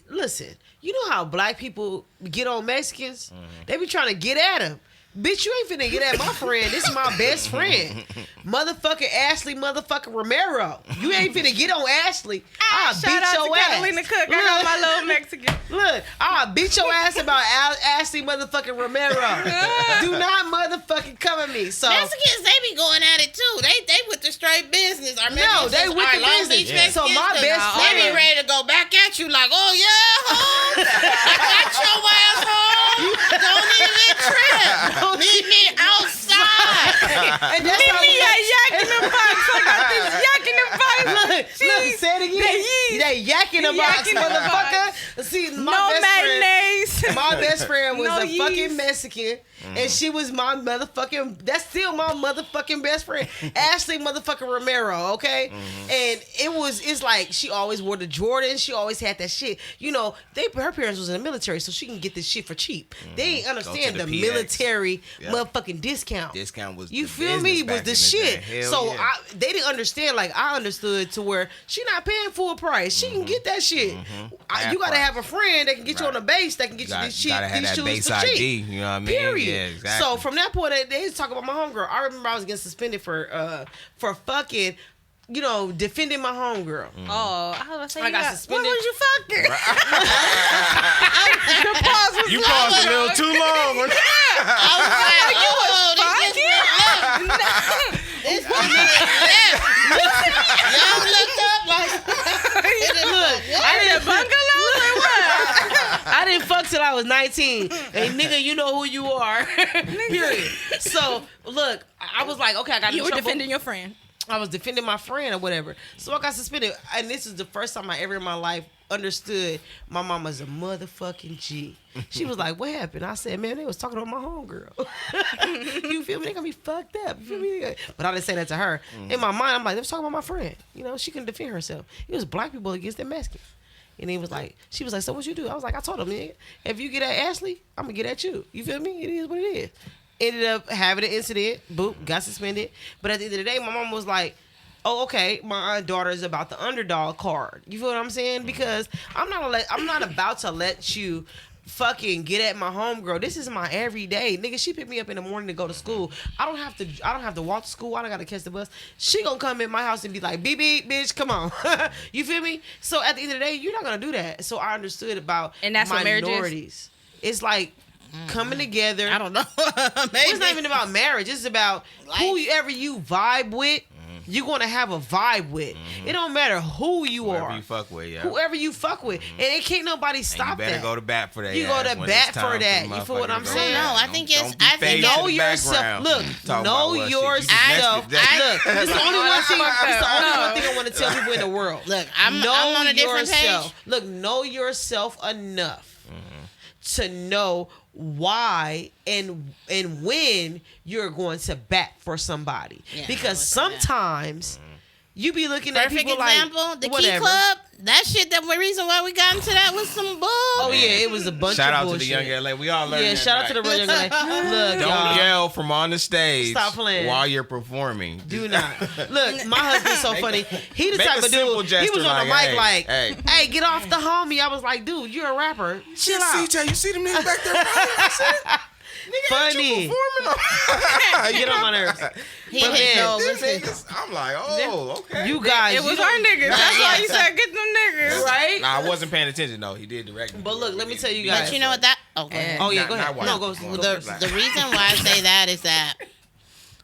Listen, you know how black people get on Mexicans? They be trying to get at them. Bitch, you ain't finna get at my friend. This is my best friend. Motherfucking Ashley motherfucking Romero. You ain't finna get on Ashley. I'll beat Shout out your to ass. Catalina Cook. I got my little Mexican. Look, I'll beat your ass about Ashley motherfucking Romero. Do not motherfucking come at me. So Mexicans, they be going at it too. They with the straight business. Our no, Mexicans they with are the Long business. Beach Yeah. Mexicans. So my best They be friend, ready to go back at you like, oh yeah, home. I got your ass home. Don't even trip. Meet me outside. and that's Meet how me at Yak in the Box. I got this Yak in the Box. Look, say it again. They yakking a box, Yakking a motherfucker. See, No mayonnaise. My best friend was No a fucking yeast. Mexican, and she was my motherfucking. That's still my motherfucking best friend, Ashley motherfucking Romero. Okay, and it's like she always wore the Jordan. She always had that shit. You know, her parents was in the military, so she can get this shit for cheap. They ain't understand Go the to the PX. military Yep. motherfucking discount. Discount was You the feel me? business Was back the in shit. day. Hell So yeah. they didn't understand like I understood to where she not paying full price. She can get that shit. Half You gotta price. have a friend that can get you on the base that can get you Got- this shit. gotta have these that shoes base for ID. cheap. You know what I mean? Period. Yeah, exactly. So from that point, they was talking about my homegirl. I remember I was getting suspended for fucking, you know, defending my homegirl. Oh, I was about to say I got suspended. What was you fucking? The pause was You long. paused a little too long. I was like, oh, this just went Y'all looked up like, I didn't fuck till I was 19. Hey, nigga, you know who you are. Period. So, look, I was like, okay, I got in You were trouble. defending your friend. I was defending my friend or whatever. So I got suspended. And this is the first time I ever in my life understood my mama's a motherfucking G. She was like, what happened? I said, man, they was talking about my homegirl. You feel me? They gonna be fucked up. You feel me? But I didn't say that to her. In my mind, I'm like, they was talking about my friend. You know, she couldn't defend herself. It was black people against the Mexicans. And he was like, she was like, so what you do? I was like, I told him, nigga, if you get at Ashley, I'm gonna get at you. You feel me? It is what it is. Ended up having an incident. Boop, got suspended. But at the end of the day, my mom was like, oh, okay, my daughter is about the underdog card. You feel what I'm saying? Because I'm not about to let you fucking get at my homegirl. This is my everyday. Nigga, she picked me up in the morning to go to school. I don't have to walk to school. I don't gotta catch the bus. She gonna come in my house and be like, beep beep, bitch, come on. You feel me? So at the end of the day, you're not gonna do that. So I understood about And that's what marriage is? minorities. It's like coming together. I don't know. Maybe. It's not even about marriage. It's about whoever you vibe with. You're gonna have a vibe with. It don't matter who you Whoever are. you fuck with, yeah. Whoever you fuck with, and it can't nobody stop And you better that. go to bat for that. You go to bat for that. You feel what I'm saying? No, I think it's- I think Know yourself. Look, know yourself. Look, this is the only one thing. This is the only one thing I want to tell people in the world. Look, I'm on a different yourself. page. Look, know yourself enough to know why and when you're going to bat for somebody. Yeah, Because I know what that sometimes you be looking at Perfect people example, like the whatever. Key Club. That shit, the reason why we got into that was some bull. Oh yeah, it was a bunch Shout of out bullshit. to the young LA. We all learned Yeah, that shout out to the night. young lady. Look, Don't y'all. yell from on the stage. Stop playing. While you're performing. Do not. Look, my husband's so funny. He the Make type a of simple dude. He was gesture on the like, mic hey, like, hey. hey, get off the homie. I was like, dude, you're a rapper. Chill out. CJ, you see them niggas back there? Funny. Get on my nerves. He But hit man, no, Them listen. niggas, I'm like, oh, okay. You guys, It was you our don't- niggas. That's why you Yeah. said get them niggas. right? Nah, I wasn't paying attention though. He did direct me. But look, let me tell you But guys. you know what that? Oh, go ahead. Oh yeah, Not- go not ahead. white. No, go. The reason why I say that is that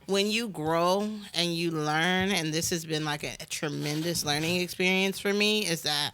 when you grow and you learn, and this has been like a tremendous learning experience for me, is that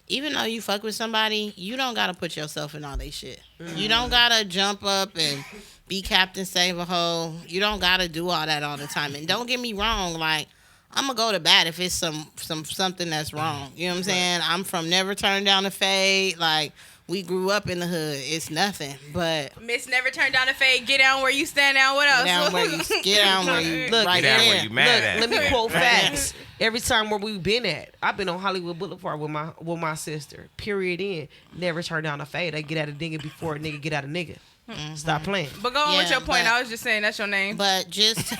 even though you fuck with somebody, you don't gotta put yourself in all they shit. You don't gotta jump up and be Captain Save a Hoe. You don't gotta do all that all the time. And don't get me wrong, like I'm gonna go to bat if it's something that's wrong. You know what I'm saying? I'm from never turn down a fade. Like we grew up in the hood. It's nothing, but Miss never turned down a fade. Get down where you stand down. What else? get down where you Look, right Get down there. where you mad at. Let me quote facts. Every time where we've been at, I've been on Hollywood Boulevard with my sister. Period. In never turn down a fade. I get at a nigga before a nigga get at a nigga. Stop playing. But go on with Yeah, your point. but- I was just saying that's your name. But just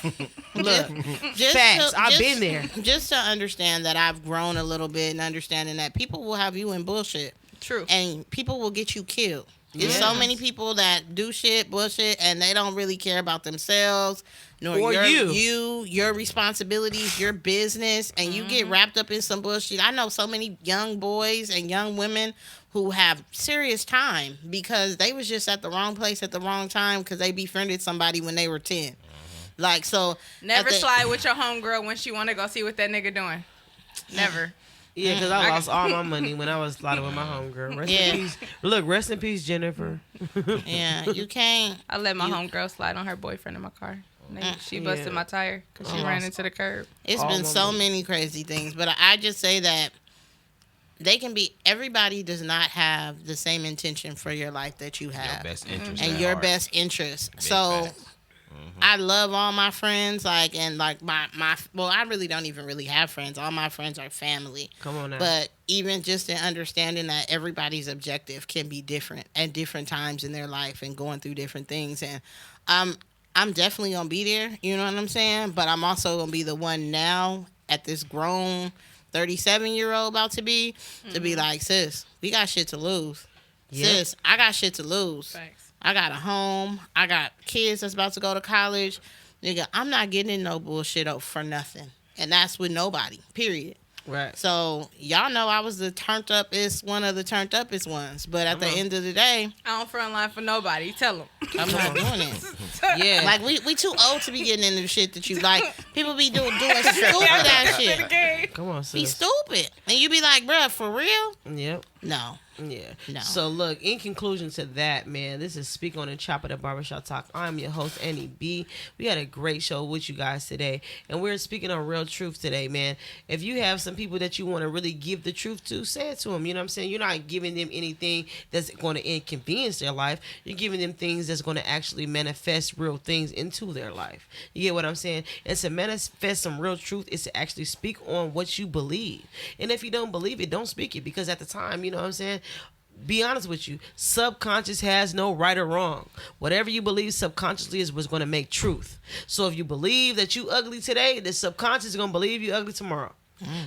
Look, just facts. I've just- been there. Just to understand that I've grown a little bit and understanding that people will have you in bullshit True. and people will get you killed. There's so many people that do shit, bullshit, and they don't really care about themselves, nor Or your responsibilities, your business, and you get wrapped up in some bullshit. I know so many young boys and young women who have serious time because they was just at the wrong place at the wrong time because they befriended somebody when they were 10. Like, so. Never at the- slide with your homegirl when she want to go see what that nigga doing. Never. Yeah, because I lost all my money when I was sliding with my homegirl. Rest Yeah. in peace. Look, rest in peace, Jennifer. Yeah, you can't. I let my homegirl slide on her boyfriend in my car. She busted Yeah. my tire because she ran into the curb. It's All been my so money. many crazy things, but I just say that they can be. Everybody does not have the same intention for your life that you Your have, best interest and at your heart. best interest. Big So. facts. I love all my friends, like, and like my well, I really don't even really have friends. All my friends are family. Come on now. But even just in understanding that everybody's objective can be different at different times in their life and going through different things, and I'm definitely gonna be there. You know what I'm saying? But I'm also gonna be the one now at this grown 37-year-old about to be like, sis, we got shit to lose. Yep. Sis, I got shit to lose. Thanks. I got a home. I got kids that's about to go to college. Nigga, I'm not getting in no bullshit for nothing. And that's with nobody, period. Right. So, y'all know I was the one of the turned upest ones. But at the end of the day, I don't front line for nobody. Tell them. I'm not doing it. Yeah. Like, we too old to be getting into the shit that you like. People be doing stupid ass shit. Come on, Be sis. stupid. And you be like, bruh, for real? Yep. No. Yeah. No. So look, in conclusion to that, man, this is Speak On and Chop It Up Barbershop Talk. I'm your host, Annie B. We had a great show with you guys today, and we're speaking on real truth today, man. If you have some people that you want to really give the truth to, say it to them. You know what I'm saying? You're not giving them anything that's going to inconvenience their life. You're giving them things that's going to actually manifest real things into their life. You get what I'm saying? And to manifest some real truth is to actually speak on what you believe. And if you don't believe it, don't speak it, because at the time, you know what I'm saying? Be honest with you, subconscious has no right or wrong. Whatever you believe subconsciously is what's going to make truth. So if you believe that you ugly today, the subconscious is going to believe you ugly tomorrow.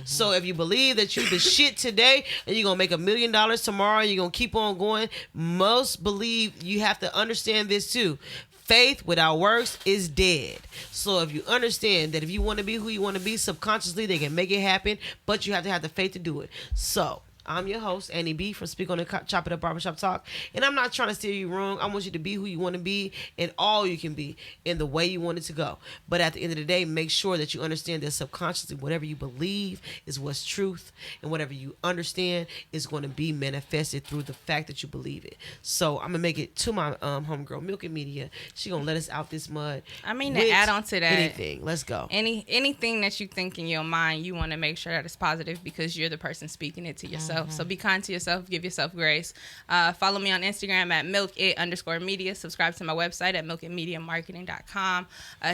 So if you believe that you the shit today and you're going to make $1 million tomorrow, you're going to keep on going, most believe you have to understand this too. Faith without works is dead. So if you understand that if you want to be who you want to be subconsciously, they can make it happen, but you have to have the faith to do it. So I'm your host, Annie B, from Speak On and Chop It Up Barbershop Talk. And I'm not trying to steer you wrong. I want you to be who you want to be and all you can be in the way you want it to go. But at the end of the day, make sure that you understand that subconsciously whatever you believe is what's truth. And whatever you understand is going to be manifested through the fact that you believe it. So I'm going to make it to my homegirl, Milk and Media. She going to let us out this mud. I mean, with to add on to that, anything. Let's go. anything that you think in your mind, you want to make sure that it's positive because you're the person speaking it to yourself. So be kind to yourself. Give yourself grace. Follow me on Instagram at milkit_media. Subscribe to my website at milkitmediamarketing.com.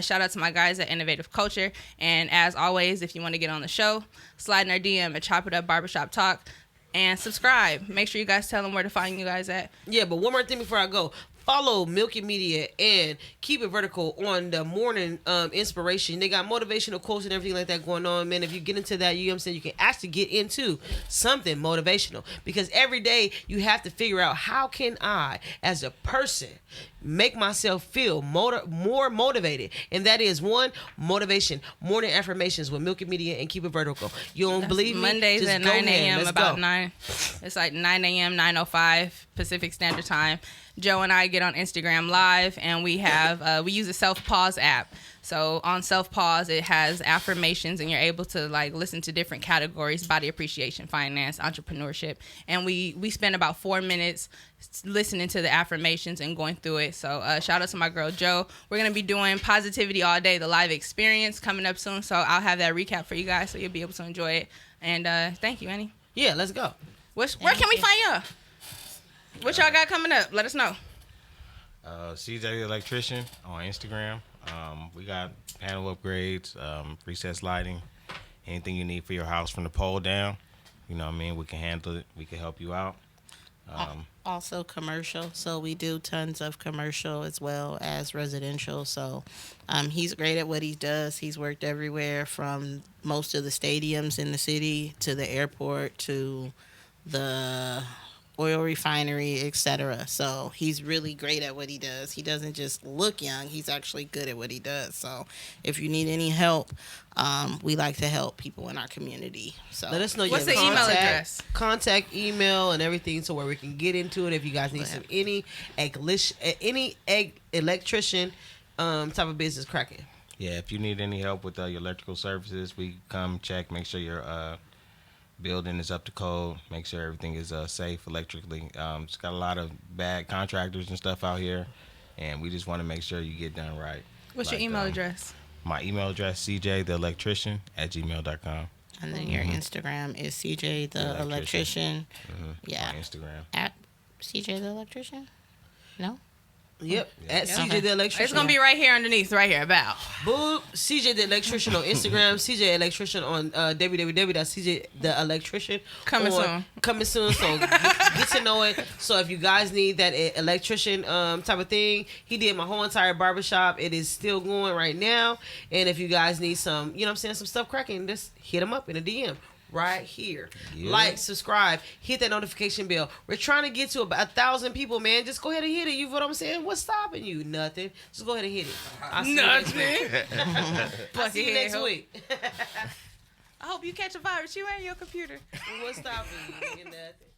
Shout out to my guys at Innovative Culture. And as always, if you want to get on the show, slide in our DM at Chop It Up Barbershop Talk. And subscribe. Make sure you guys tell them where to find you guys at. Yeah, but one more thing before I go. Follow Milky Media and Keep It Vertical on the morning inspiration. They got motivational quotes and everything like that going on, man. If you get into that, you know what I'm saying, you can actually get into something motivational. Because every day you have to figure out, how can I, as a person, make myself feel more motivated? And that is one, motivation, morning affirmations with Milky Media and Keep It Vertical. You don't believe me? Mondays Just at go 9 ahead. a.m. Let's about go. 9. It's like 9 a.m., 9:05 Pacific Standard Time. Joe and I get on Instagram Live, and we have we use a self-pause app. So on self-pause, it has affirmations, and you're able to like listen to different categories: body appreciation, finance, entrepreneurship. And we spend about 4 minutes listening to the affirmations and going through it. So shout out to my girl Joe. We're gonna be doing Positivity All Day, the live experience, coming up soon. So I'll have that recap for you guys, so you'll be able to enjoy it. And thank you, Annie. Yeah, let's go. Where can we find y'all? What y'all got coming up? Let us know. CJ the Electrician on Instagram. We got panel upgrades, recessed lighting, anything you need for your house from the pole down. You know what I mean? We can handle it. We can help you out. Also commercial. So we do tons of commercial as well as residential. So he's great at what he does. He's worked everywhere from most of the stadiums in the city to the airport to the oil refinery, etc. So he's really great at what he does. He doesn't just look young. He's actually good at what he does. So if you need any help, we like to help people in our community. So Let us know What's your the email address? contact email and everything, so where we can get into it. If you guys need any electrician type of business cracking. Yeah, if you need any help with your electrical services, we come check, make sure your building is up to code, make sure everything is safe electrically. It's got a lot of bad contractors and stuff out here, and we just want to make sure you get done right. What's your email address? My email address, cjtheelectrician@gmail.com. And then your Instagram is CJ the Electrician. Yeah. On Instagram. At CJ the Electrician? No? Yep. At Yeah. CJ the Electrician. It's gonna be right here underneath, right here. About. Boop. CJ the Electrician on Instagram. CJ Electrician on www.cjtheelectrician. Coming soon. Coming soon. So get to know it. So if you guys need that electrician type of thing, he did my whole entire barbershop. It is still going right now. And if you guys need some, you know what I'm saying, some stuff cracking, just hit him up in a DM. Right here. Yeah. Like, subscribe, hit that notification bell. We're trying to get to about 1,000 people, man. Just go ahead and hit it. You know what I'm saying? What's stopping you? Nothing. Just go ahead and hit it. I'll see you next week. I'll see you next week. I hope you catch a virus. You and your computer. What's stopping you? Nothing.